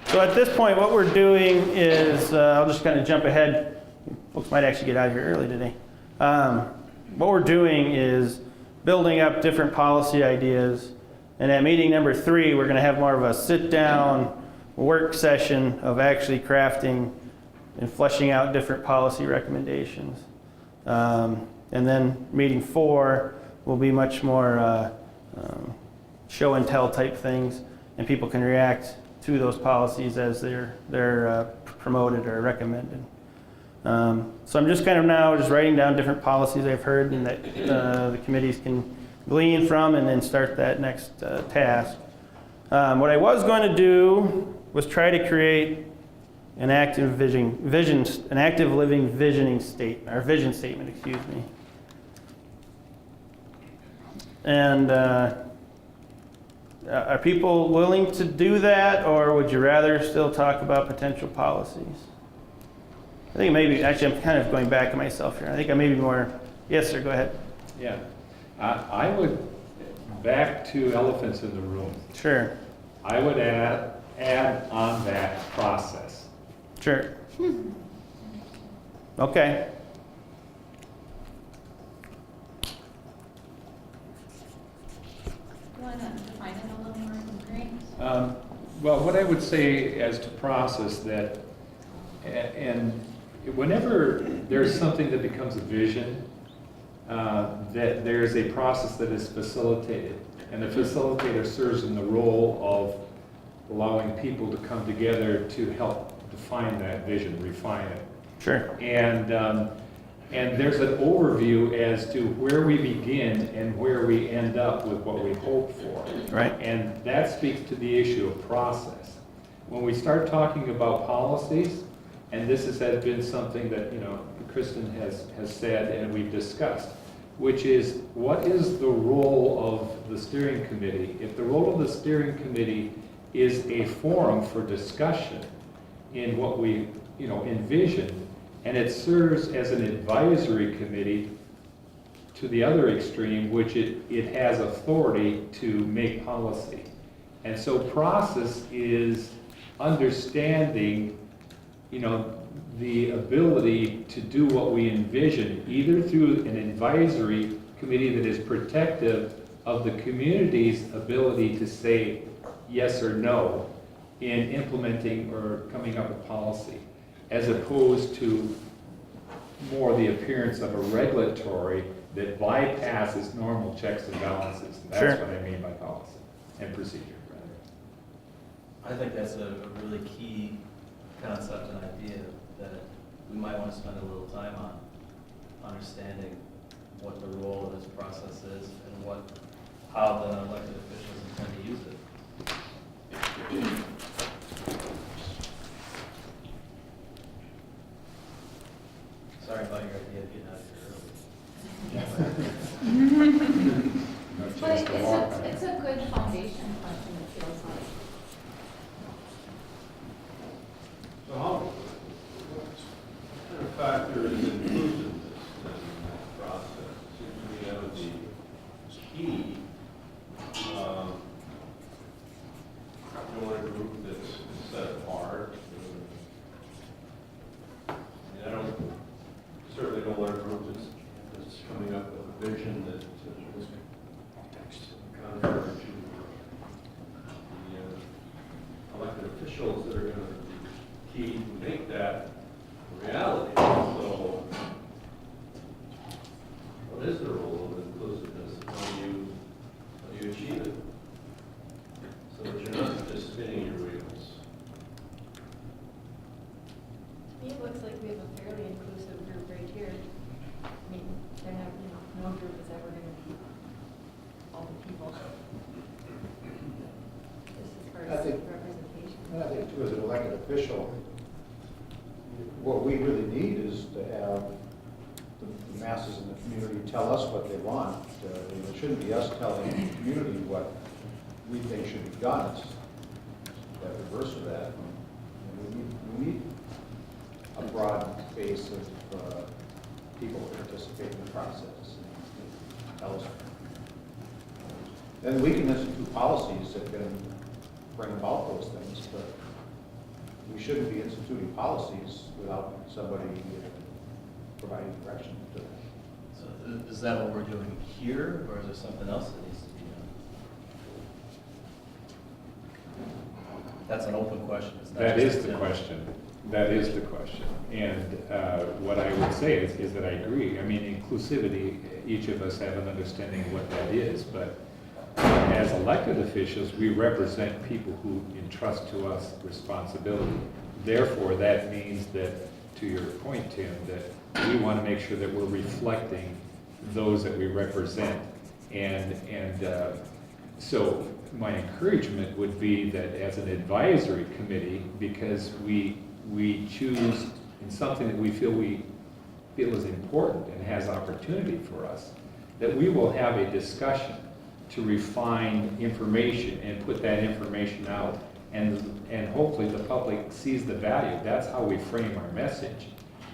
So at this point, what we're doing is, I'll just kind of jump ahead. Folks might actually get out of here early today. What we're doing is building up different policy ideas. And at meeting number 3, we're going to have more of a sit-down work session of actually crafting and fleshing out different policy recommendations. And then meeting 4 will be much more show and tell type things, and people can react to those policies as they're promoted or recommended. So I'm just kind of now just writing down different policies I've heard and that the committees can glean from, and then start that next task. What I was going to do was try to create an active living visioning statement, or vision statement, excuse me. And are people willing to do that, or would you rather still talk about potential policies? I think maybe, actually I'm kind of going back to myself here. I think I may be more, yes sir, go ahead. Yeah, I would back to elephants in the room. Sure. I would add on that process. Sure. Okay. You want to define it a little more concrete? Well, what I would say as to process that, and whenever there's something that becomes a vision, that there's a process that is facilitated, and the facilitator serves in the role of allowing people to come together to help define that vision, refine it. Sure. And there's an overview as to where we begin and where we end up with what we hope for. Right. And that speaks to the issue of process. When we start talking about policies, and this has been something that, Kristen has said and we've discussed, which is what is the role of the steering committee? If the role of the steering committee is a forum for discussion in what we, envision, and it serves as an advisory committee to the other extreme, which it has authority to make policy. And so process is understanding, the ability to do what we envision, either through an advisory committee that is protective of the community's ability to say yes or no in implementing or coming up with policy, as opposed to more the appearance of a regulatory that bypasses normal checks and balances. And that's what I mean by policy and procedure. I think that's a really key concept and idea that we might want to spend a little time on, understanding what the role of this process is and how the elected officials intend to use it. Sorry about your idea of getting out of here early. But it's a good foundation question, it feels like. So what kind of factor is included in this process? It seems to me that would be key. You want a group that's set apart. Certainly don't want a group that's coming up with a vision that is contrary to the elected officials that are going to be key to make that a reality. So, what is the role of inclusiveness? How do you achieve it? So that you're not just spinning your wheels. It looks like we have a fairly inclusive group right here. I mean, they're not, no group is ever going to be all the people. Just as far as representation. I think too, as an elected official, what we really need is to have the masses in the community tell us what they want. It shouldn't be us telling the community what we think should be done. It's the reverse of that. We need a broad base of people who participate in the process and tell us. Then we can institute policies that can bring about those things, but we shouldn't be instituting policies without somebody providing direction to them. So is that what we're doing here, or is there something else that needs to be done? That's an open question. It's not That just is the a- question. That is the question. And what I would say is that I agree. I mean, inclusivity, each of us have an understanding of what that is, but as elected officials, we represent people who entrust to us responsibility. Therefore, that means that, to your point, Tim, that we want to make sure that we're reflecting those that we represent. And so my encouragement would be that as an advisory committee, because we choose in something that we feel is important and has opportunity for us, that we will have a discussion to refine information and put that information out, and hopefully the public sees the value. That's how we frame our message.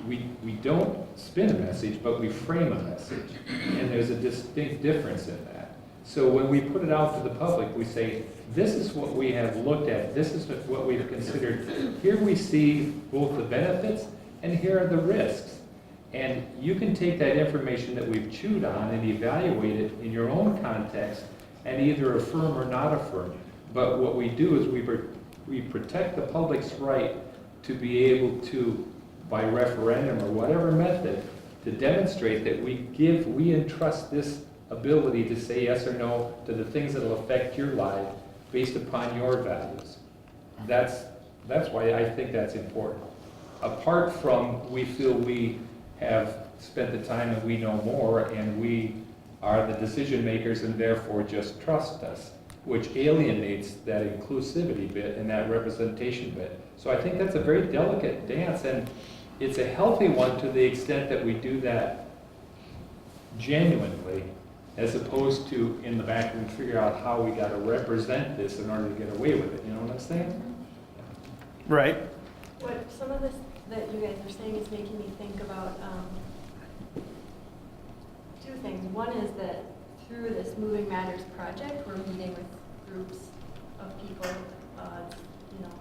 We don't spin a message, but we frame a message, and there's a distinct difference in that. So when we put it out to the public, we say, this is what we have looked at, this is what we've considered. Here we see both the benefits and here are the risks. And you can take that information that we've chewed on and evaluate it in your own context and either affirm or not affirm. But what we do is we protect the public's right to be able to, by referendum or whatever method, to demonstrate that we entrust this ability to say yes or no to the things that will affect your life based upon your values. That's why I think that's important. Apart from we feel we have spent the time and we know more and we are the decision makers and therefore just trust us, which alienates that inclusivity bit and that representation bit. So I think that's a very delicate dance, and it's a healthy one to the extent that we do that genuinely, as opposed to in the back and figure out how we got to represent this in order to get away with it. You know what I'm saying? Right. What some of this that you guys are saying is making me think about two things. One is that through this Moving Matters project, we're meeting with groups of people, you know,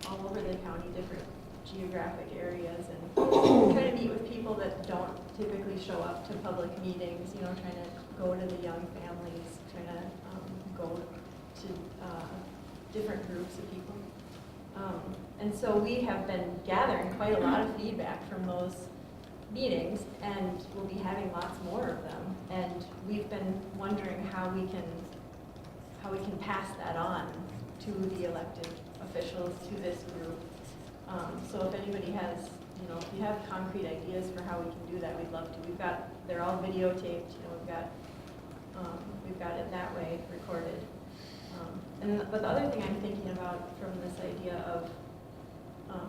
all over the county, different geographic areas, and trying to meet with people that don't typically show up to public meetings, you know, trying to go to the young families, trying to go to different groups of people. And so we have been gathering quite a lot of feedback from those meetings, and we'll be having lots more of them. And we've been wondering how we can pass that on to the elected officials, to this group. So if anybody has, you know, if you have concrete ideas for how we can do that, we'd love to. They're all videotaped. You know, we've got it that way recorded. But the other thing I'm thinking about from this idea of,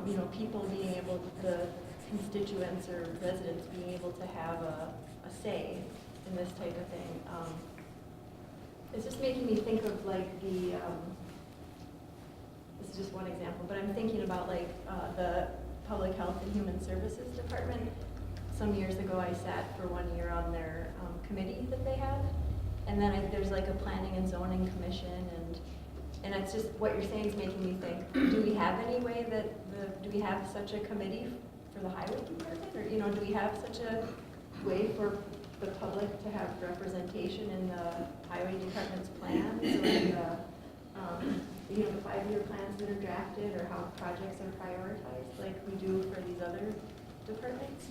you know, people being able, the constituents or residents being able to have a say in this type of thing, it's just making me think of like this is just one example, but I'm thinking about like the Public Health and Human Services Department. Some years ago I sat for 1 year on their committee that they have, and then there's like a planning and zoning commission, and it's just what you're saying is making me think, do we have any way that, do we have such a committee for the highway department? Or, you know, do we have such a way for the public to have representation in the highway department's plans, or the, you know, the 5-year plans that are drafted, or how projects are prioritized like we do for these other departments?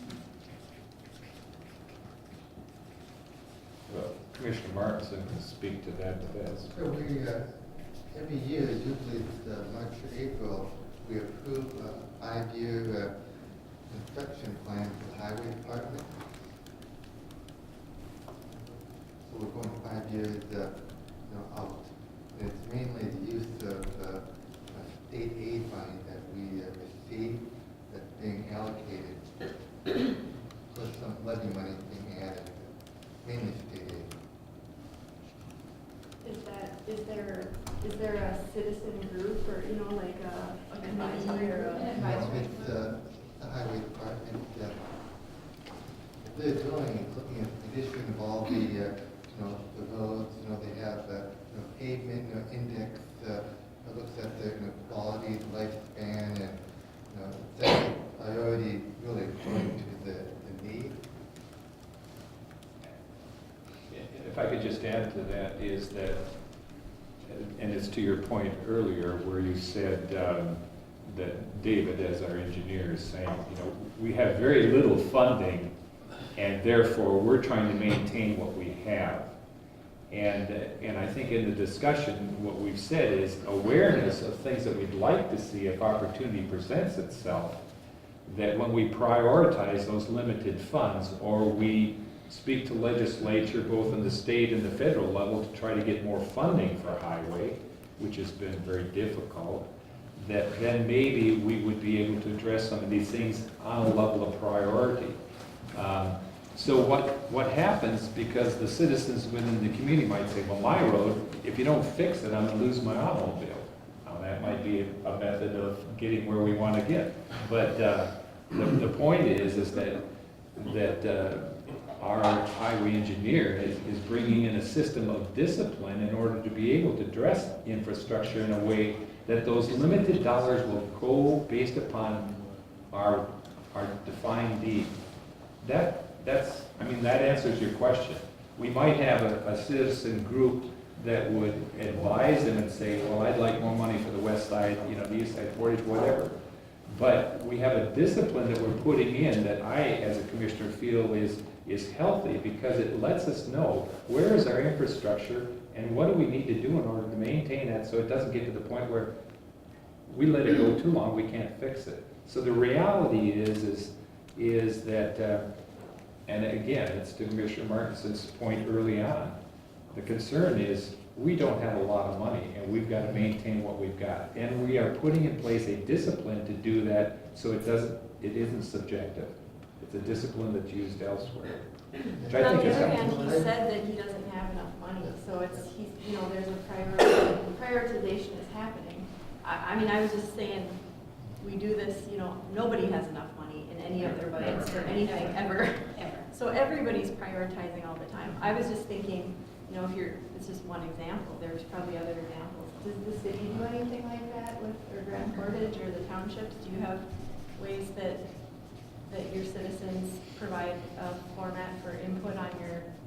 Well, Commissioner Martinson can speak to that best. So we, every year, usually it's March or April, we approve a 5-year construction plan for the highway department. So we're going 5 years, you know, out. And it's mainly the use of state aid money that we receive that's being allocated, plus some levy money being added, mainly state aid. Is there a citizen group, or, you know, like a committee or an advisory? It's the highway department. What they're doing is looking at the condition of all the, you know, the roads. You know, they have you know, pavement, you know, index. It looks at the, you know, quality, the lifespan, and, you know, that's priority really according to the need. If I could just add to that, is that, and it's to your point earlier where you said that David, as our engineer, is saying, you know, we have very little funding, and therefore we're trying to maintain what we have. And I think in the discussion, what we've said is awareness of things that we'd like to see if opportunity presents itself, that when we prioritize those limited funds, or we speak to legislature, both in the state and the federal level, to try to get more funding for highway, which has been very difficult, that then maybe we would be able to address some of these things on a level of priority. So what happens, because the citizens within the community might say, well, my road, if you don't fix it, I'm going to lose my automobile. Now, that might be a method of getting where we want to get. But the point is that our highway engineer is bringing in a system of discipline in order to be able to address infrastructure in a way that those limited dollars will go based upon our defined need. That answers your question. We might have a citizen group that would advise them and say, well, I'd like more money for the west side, the east side, Portage, whatever. But we have a discipline that we're putting in that I, as a commissioner, feel is healthy because it lets us know where is our infrastructure and what do we need to do in order to maintain that so it doesn't get to the point where we let it go too long, we can't fix it. So the reality is that, and again, it's to Commissioner Martinson's point early on, the concern is we don't have a lot of money and we've got to maintain what we've got. And we are putting in place a discipline to do that so it isn't subjective. It's a discipline that's used elsewhere. Which I On think the is other hand, helpful. he said that he doesn't have enough money, so there's a prioritization is happening. I was just saying, we do this, nobody has enough money in any of their budgets for anything ever. So everybody's prioritizing all the time. I was just thinking, it's just one example. There's probably other examples. Does the city do anything like that with, or Grand Portage or the townships? Do you have ways that your citizens provide a format for input on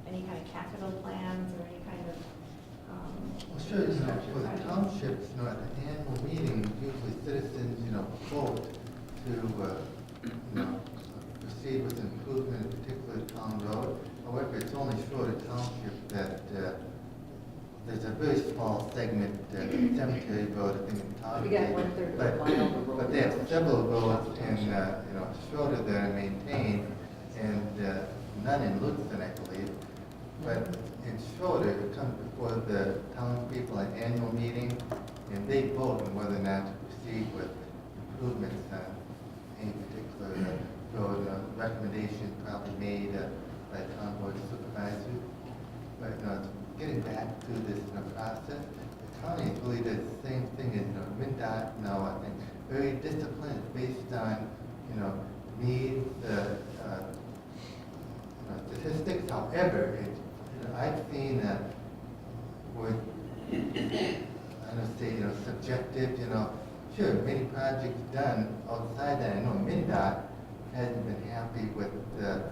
any kind of capital plans or any kind of Well, sure, for the townships, at the annual meeting, usually citizens, vote to, proceed with improvement in a particular town road. However, it's only Schroeder Township that there's a very small segment, cemetery road, I think, in town. We got 1/3 of the line over road. But they have several roads in, Schroeder that are maintained, and none in Lutzen, I believe. But in Schroeder, it comes before the townspeople at annual meeting, and they vote on whether or not to proceed with improvements on any particular road. Recommendation probably made by town board supervisor. But getting back to this process, the county is really the same thing as MnDOT now. I think very disciplined, based on needs, statistics. However, I've seen with I don't say subjective. Sure, many projects done outside that. I know MnDOT hasn't been happy with the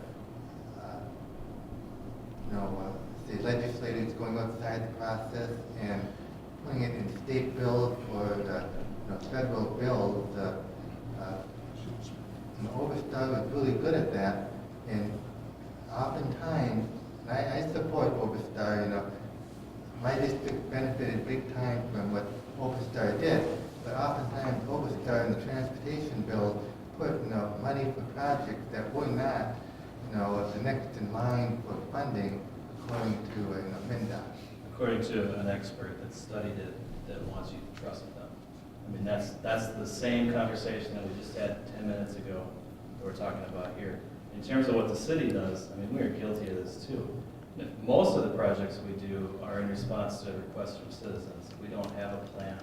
legislators going outside the process and putting it in state bills or federal bills. Overstar was really good at that, and oftentimes, I support Overstar. My district benefited big time from what Overstar did, but oftentimes Overstar in the transportation bill put money for projects that were not the next in line for funding, according to MnDOT. According to an expert that studied it, that wants you to trust them. That's the same conversation that we just had 10 minutes ago that we're talking about here. In terms of what the city does, we are guilty of this too. Most of the projects we do are in response to requests from citizens. We don't have a plan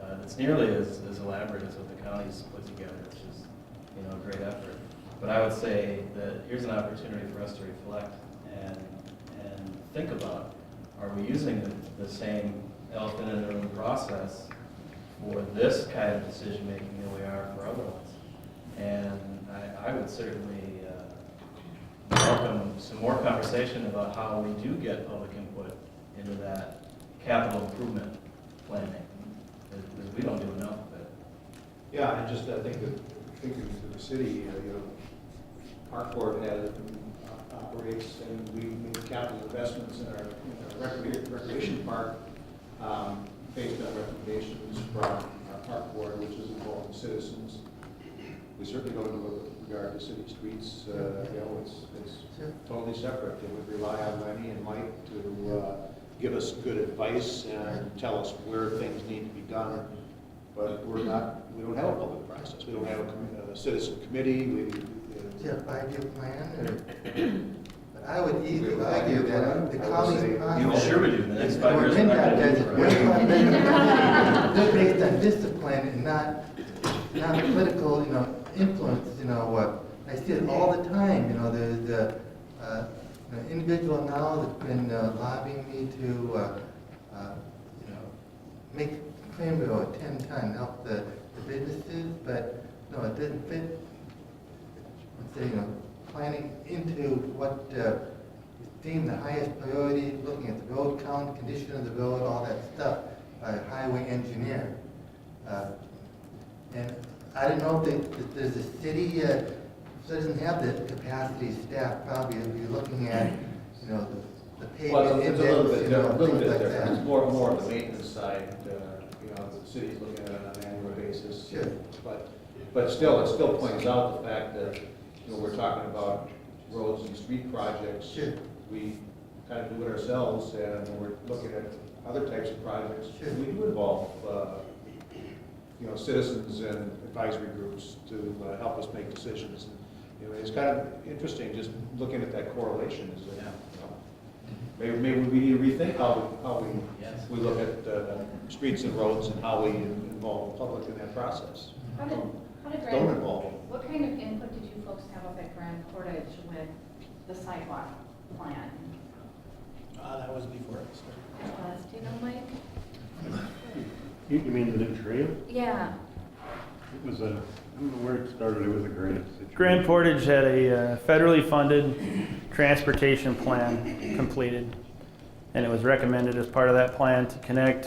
that's nearly as elaborate as what the county's put together, which is a great effort. But I would say that here's an opportunity for us to reflect and think about, are we using the same elephant in the room process for this kind of decision making than we are for other ones? And I would certainly welcome some more conversation about how we do get public input into that capital improvement planning, because we don't do enough of it. Yeah, I think that thinking to the city, Park Board operates, and we make capital investments in our recreation park based on recommendations from our Park Board, which is involving citizens. We certainly don't do it with regard to city streets. It's totally separate. It would rely on Lenny and Mike to give us good advice and tell us where things need to be done. But we don't have a public process. We don't have a citizen committee. Is there a 5-year plan? But I would easily argue that the county's process. You sure we do. The next 5 years. They're based on discipline and not political, influence. I see it all the time. There's an individual now that's been lobbying me to, make a claim about 10-ton, help the businesses, but no, it didn't fit. Let's say, planning into what is deemed the highest priority, looking at the road count, condition of the road, all that stuff, by a highway engineer. And I don't know if there's a city doesn't have the capacity staff, probably if you're looking at, the pavement It's index, a little bit things like different. It's that. more on the maintenance side, the city's looking at it on an annual basis. Sure. But still, it still points out the fact that, we're talking about roads and street projects. Sure. We kind of do it ourselves, and when we're looking at other types of projects, Sure. we do involve, citizens and advisory groups to help us make decisions. It's kind of interesting just looking at that correlation. Maybe we need to rethink how we look at streets and roads and how we involve the public in that process. How did Don't involve them. What kind of input did you folks have up at Grand Portage with the sidewalk plan? That was before I started. Do you know, Mike? You mean the new trail? Yeah. It was I don't know where it started, it was a grant situation. Grand Portage had a federally funded transportation plan completed, and it was recommended as part of that plan to connect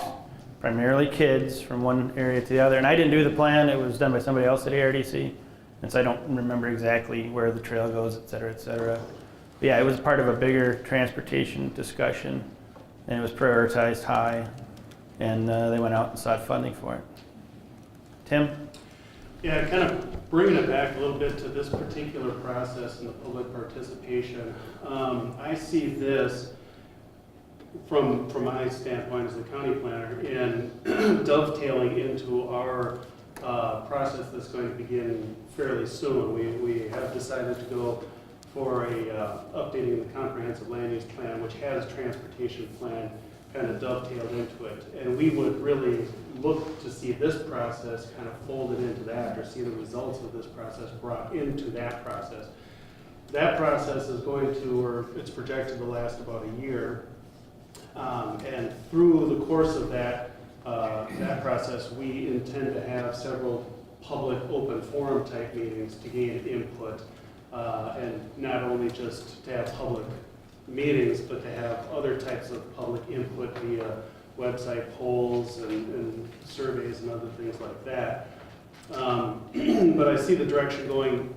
primarily kids from one area to the other. And I didn't do the plan, it was done by somebody else at ARDC, and so I don't remember exactly where the trail goes, et cetera, et cetera. But yeah, it was part of a bigger transportation discussion, and it was prioritized high, and they went out and sought funding for it. Tim? Yeah, kind of bringing it back a little bit to this particular process and the public participation. I see this from my standpoint as the county planner in dovetailing into our process that's going to begin fairly soon. We have decided to go for updating the comprehensive land use plan, which has transportation plan kind of dovetailed into it. And we would really look to see this process kind of folded into that, or see the results of this process brought into that process. That process is going to, or it's projected to last about a year. And through the course of that process, we intend to have several public open forum type meetings to gain input, and not only just to have public meetings, but to have other types of public input via website polls and surveys and other things like that. But I see the direction going,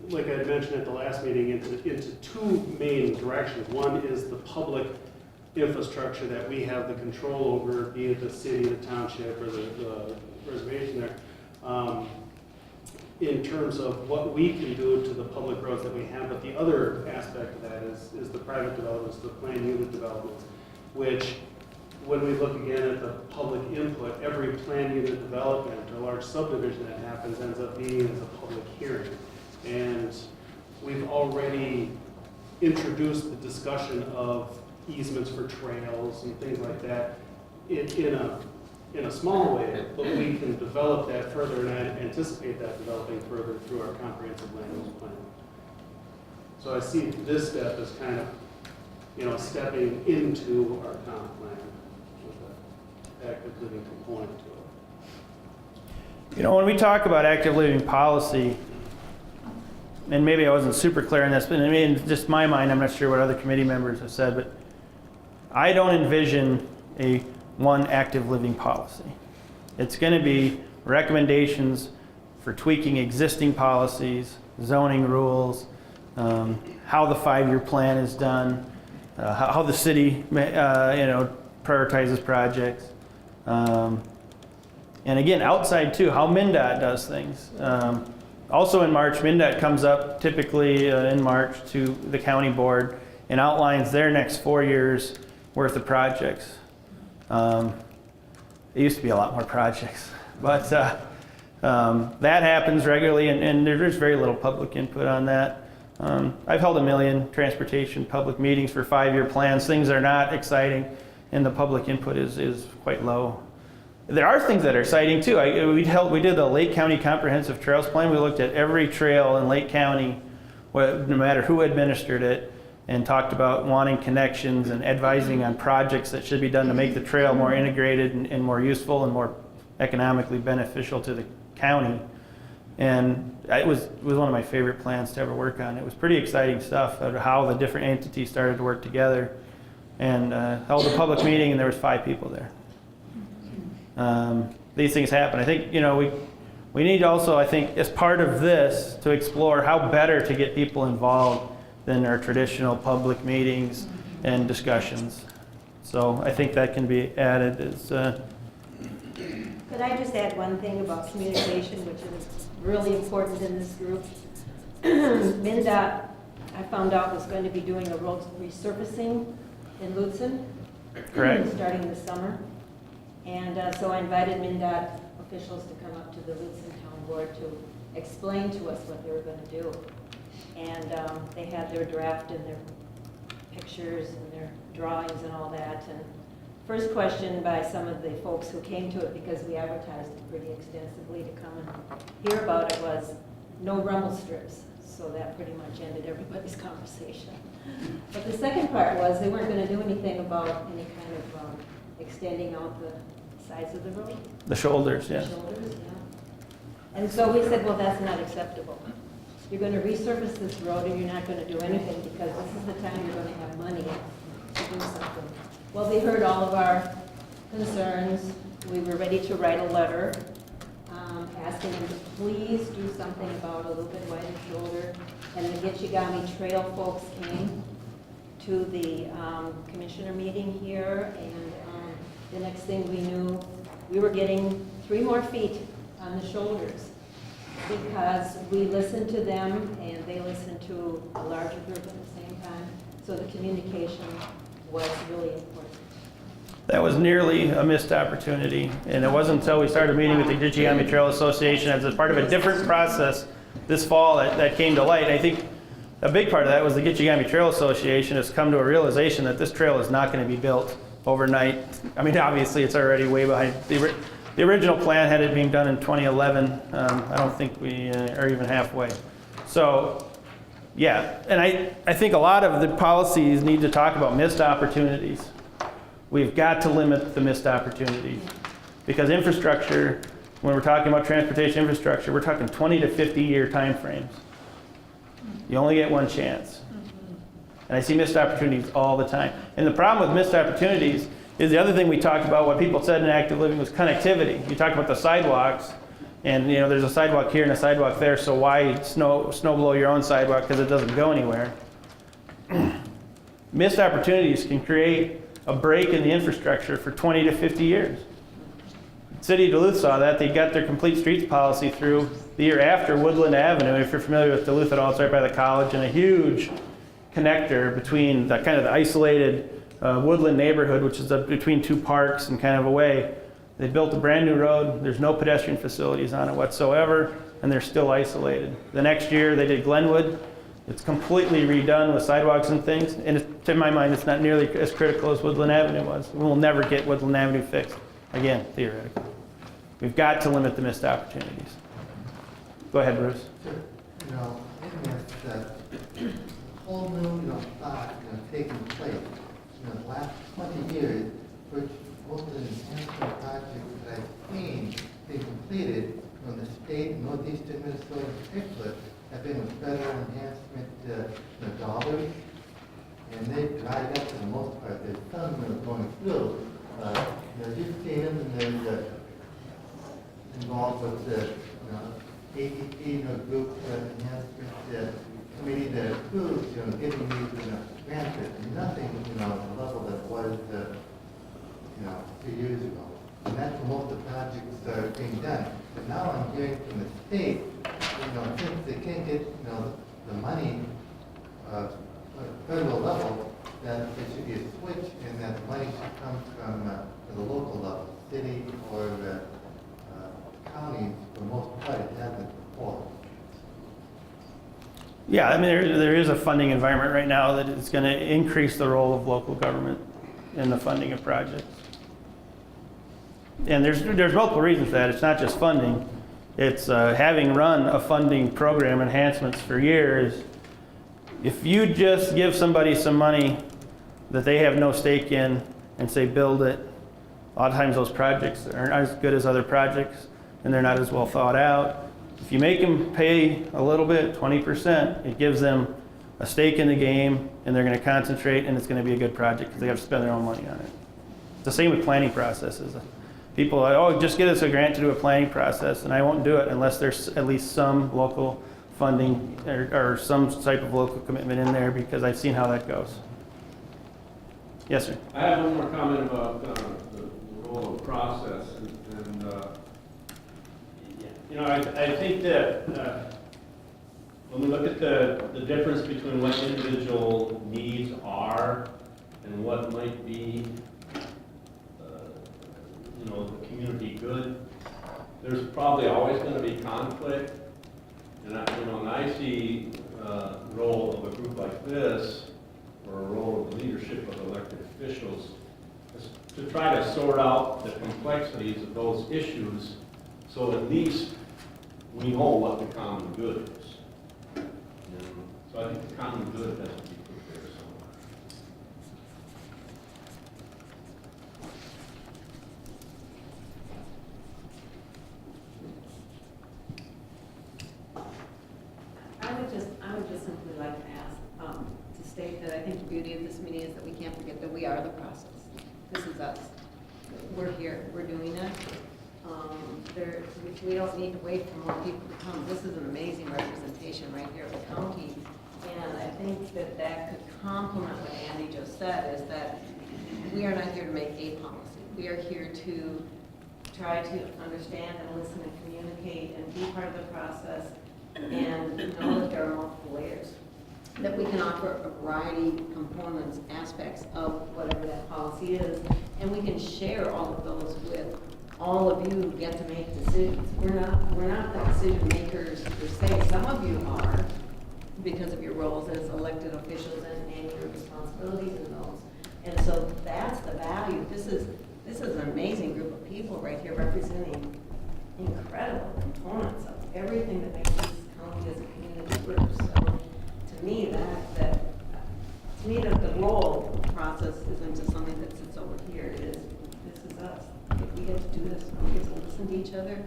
like I had mentioned at the last meeting, into two main directions. One is the public infrastructure that we have the control over, be it the city, the township, or the reservation there, in terms of what we can do to the public roads that we have. But the other aspect of that is the private developments, the planned unit developments, which, when we look again at the public input, every planned unit development or large subdivision that happens ends up being as a public hearing. And we've already introduced the discussion of easements for trails and things like that in a small way, but we can develop that further, and I anticipate that developing further through our comprehensive land use plan. So I see this step as kind of, stepping into our comp plan with an active living component to it. When we talk about active living policy, and maybe I wasn't super clear on this, but in just my mind, I'm not sure what other committee members have said, but I don't envision one active living policy. It's going to be recommendations for tweaking existing policies, zoning rules, how the 5-year plan is done, how the city prioritizes projects. And again, outside too, how MnDOT does things. Also in March, MnDOT comes up typically in March to the county board and outlines their next 4 years worth of projects. It used to be a lot more projects, but that happens regularly, and there's very little public input on that. I've held 1 million transportation public meetings for 5-year plans. Things are not exciting, and the public input is quite low. There are things that are exciting too. We did the Lake County Comprehensive Trails Plan. We looked at every trail in Lake County, no matter who administered it, and talked about wanting connections and advising on projects that should be done to make the trail more integrated and more useful and more economically beneficial to the county. And it was one of my favorite plans to ever work on. It was pretty exciting stuff of how the different entities started to work together, and held a public meeting, and there was 5 people there. These things happen. I think, we need also, I think, as part of this, to explore how better to get people involved than our traditional public meetings and discussions. So I think that can be added as... Could I just add one thing about communication, which is really important in this group? MnDOT, I found out, was going to be doing a road resurfacing in Lutzen. Correct. Starting this summer. And so I invited MnDOT officials to come up to the Lutzen Town Board to explain to us what they were going to do. And they had their draft and their pictures and their drawings and all that. And first question by some of the folks who came to it, because we advertised it pretty extensively to come and hear about it, was no rumble strips. So that pretty much ended everybody's conversation. But the second part was they weren't going to do anything about any kind of extending out the sides of the road. The shoulders, yeah. The shoulders, yeah. And so we said, well, that's not acceptable. You're going to resurface this road and you're not going to do anything because this is the time you're going to have money to do something. Well, they heard all of our concerns. We were ready to write a letter asking them to please do something about a little bit wider shoulder. And the Gitchigami Trail folks came to the commissioner meeting here, and the next thing we knew, we were getting 3 more feet on the shoulders because we listened to them and they listened to a larger group at the same time. So the communication was really important. That was nearly a missed opportunity, and it wasn't until we started meeting with the Gitchigami Trail Association as a part of a different process this fall that came to light. I think a big part of that was the Gitchigami Trail Association has come to a realization that this trail is not going to be built overnight. I mean, obviously, it's already way behind. The original plan had it being done in 2011. I don't think we are even halfway. So, yeah, and I think a lot of the policies need to talk about missed opportunities. We've got to limit the missed opportunities because infrastructure, when we're talking about transportation infrastructure, we're talking 20 to 50 year time frames. You only get one chance. And I see missed opportunities all the time. And the problem with missed opportunities is the other thing we talked about, what people said in active living, was connectivity. You talked about the sidewalks, and there's a sidewalk here and a sidewalk there, so why snow blow your own sidewalk because it doesn't go anywhere? Missed opportunities can create a break in the infrastructure for 20 to 50 years. The city of Duluth saw that. They got their complete streets policy through the year after Woodland Avenue. If you're familiar with Duluth at all, it's right by the college, and a huge connector between the kind of the isolated Woodland neighborhood, which is between 2 parks and kind of away. They built a brand new road. There's no pedestrian facilities on it whatsoever, and they're still isolated. The next year they did Glenwood. It's completely redone with sidewalks and things, and to my mind, it's not nearly as critical as Woodland Avenue was. We'll never get Woodland Avenue fixed, again, theoretically. We've got to limit the missed opportunities. Go ahead, Bruce. In this whole new, thought, taking place, the last 20 years, which most of the enhancement projects that I've seen being completed from the state and northeastern Minnesota in particular have been with federal enhancement dollars, and they've dried up for the most part. There's some going through. You've seen them, and they're involved with the ADP group enhancement committee that approves getting these granted. Nothing at the level that was 2 years ago. And that's where most of the projects are being done. But now I'm hearing from the state, since they can't get, the money at federal level, that there should be a switch and that the money should come from the local level, city or the counties. For the most part, it hasn't before. Yeah, I mean, there is a funding environment right now that is going to increase the role of local government in the funding of projects. And there's multiple reasons for that. It's not just funding. It's having run a funding program enhancements for years. If you just give somebody some money that they have no stake in and say build it, a lot of times those projects aren't as good as other projects and they're not as well thought out. If you make them pay a little bit, 20%, it gives them a stake in the game and they're going to concentrate and it's going to be a good project because they have to spend their own money on it. It's the same with planning processes. People are, oh, just get us a grant to do a planning process, and I won't do it unless there's at least some local funding or some type of local commitment in there because I've seen how that goes. Yes, sir. I have one more comment about the role of process, I think that when we look at the difference between what individual needs are and what might be, the community good, there's probably always going to be conflict. And I see the role of a group like this, or a role of the leadership of elected officials, is to try to sort out the complexities of those issues, so at least we know what the common good is. So I think the common good has to be put there somewhere. I would just simply like to ask, to state that I think the beauty of this meeting is that we can't forget that we are the process. This is us. We're here, we're doing it. We don't need to wait for more people to come. This is an amazing representation right here of the county. And I think that that could complement what Andy just said, is that we are not here to make a policy. We are here to try to understand and listen and communicate and be part of the process, and know that there are multiple layers, that we can offer a variety of components, aspects of whatever that policy is, and we can share all of those with all of you who get to make decisions. We're not the decision makers per se. Some of you are, because of your roles as elected officials and your responsibilities in those. And so that's the value. This is an amazing group of people right here representing incredible components of everything that makes this county as a community group. So to me, the role process isn't just something that sits over here. This is us. We get to do this, we get to listen to each other,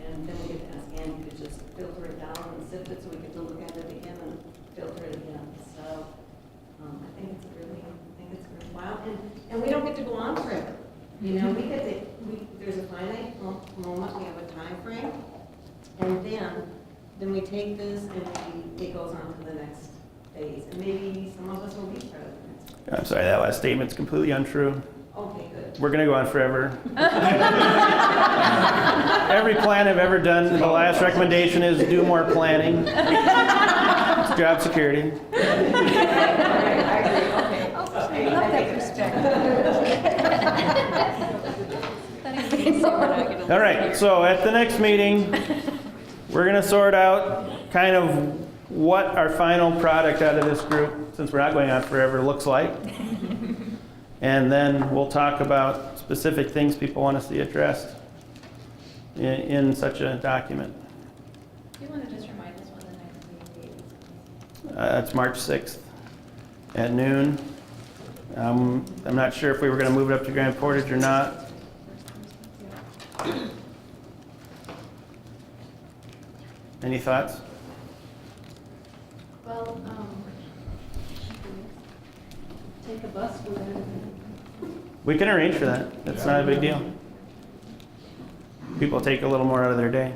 and then we get to ask Andy to just filter it down and sift it so we get to look at it again and filter it again. So I think it's really wow. And we don't get to go on forever. There's a finite moment, we have a time frame, and then we take this and it goes on to the next phase. And maybe some of us will be part of the next phase. I'm sorry, that last statement's completely untrue. Okay, good. We're going to go on forever. Every plan I've ever done, the last recommendation is do more planning. It's job security. I agree. Okay. I love that perspective. All right, so at the next meeting, we're going to sort out kind of what our final product out of this group, since we're not going on forever, looks like. And then we'll talk about specific things people want to see addressed in such a document. Do you want to just remind us when the next meeting date is? It's March 6th at noon. I'm not sure if we were going to move it up to Grand Portage or not. Any thoughts? Well, take a bus from there. We can arrange for that. It's not a big deal. People take a little more out of their day.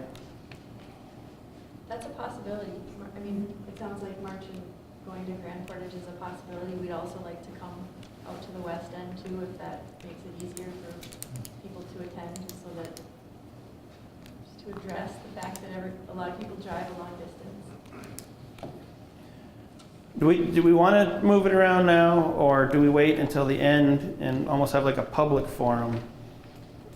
That's a possibility. I mean, it sounds like March and going to Grand Portage is a possibility. We'd also like to come out to the west end too, if that makes it easier for people to attend, just so that, just to address the fact that a lot of people drive a long distance. Do we want to move it around now, or do we wait until the end and almost have like a public forum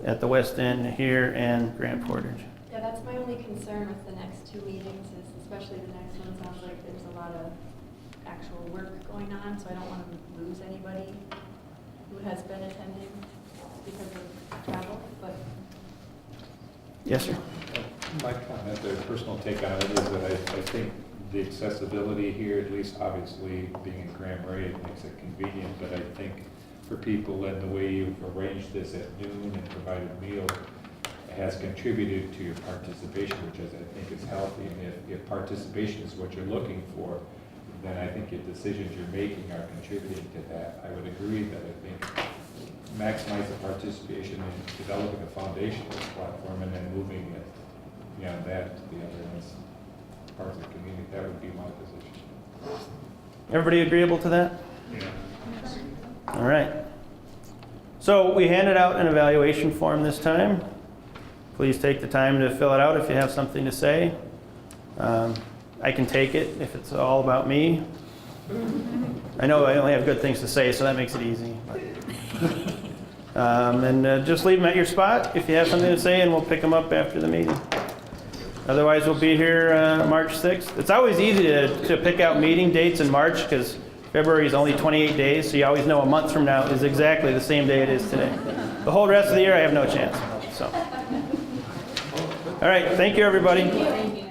at the west end here and Grand Portage? Yeah, that's my only concern with the next two meetings, is especially the next one sounds like there's a lot of actual work going on, so I don't want to lose anybody who has been attending because of travel, but. Yes, sir. My comment, the personal take on it is that I think the accessibility here, at least obviously being in Grand Marais, it makes it convenient, but I think for people and the way you've arranged this at noon and provided meals has contributed to your participation, which is, I think is healthy. And if participation is what you're looking for, then I think your decisions you're making are contributing to that. I would agree that I think maximize the participation in developing a foundation of this platform and then moving it beyond that to the other parts of the community. That would be my position. Everybody agreeable to that? Yeah. All right. So we handed out an evaluation form this time. Please take the time to fill it out if you have something to say. I can take it if it's all about me. I know I only have good things to say, so that makes it easy. And just leave them at your spot if you have something to say, and we'll pick them up after the meeting. Otherwise, we'll be here March 6th. It's always easy to pick out meeting dates in March because February is only 28 days, so you always know a month from now is exactly the same day it is today. The whole rest of the year, I have no chance. So, all right, thank you, everybody. Thank you.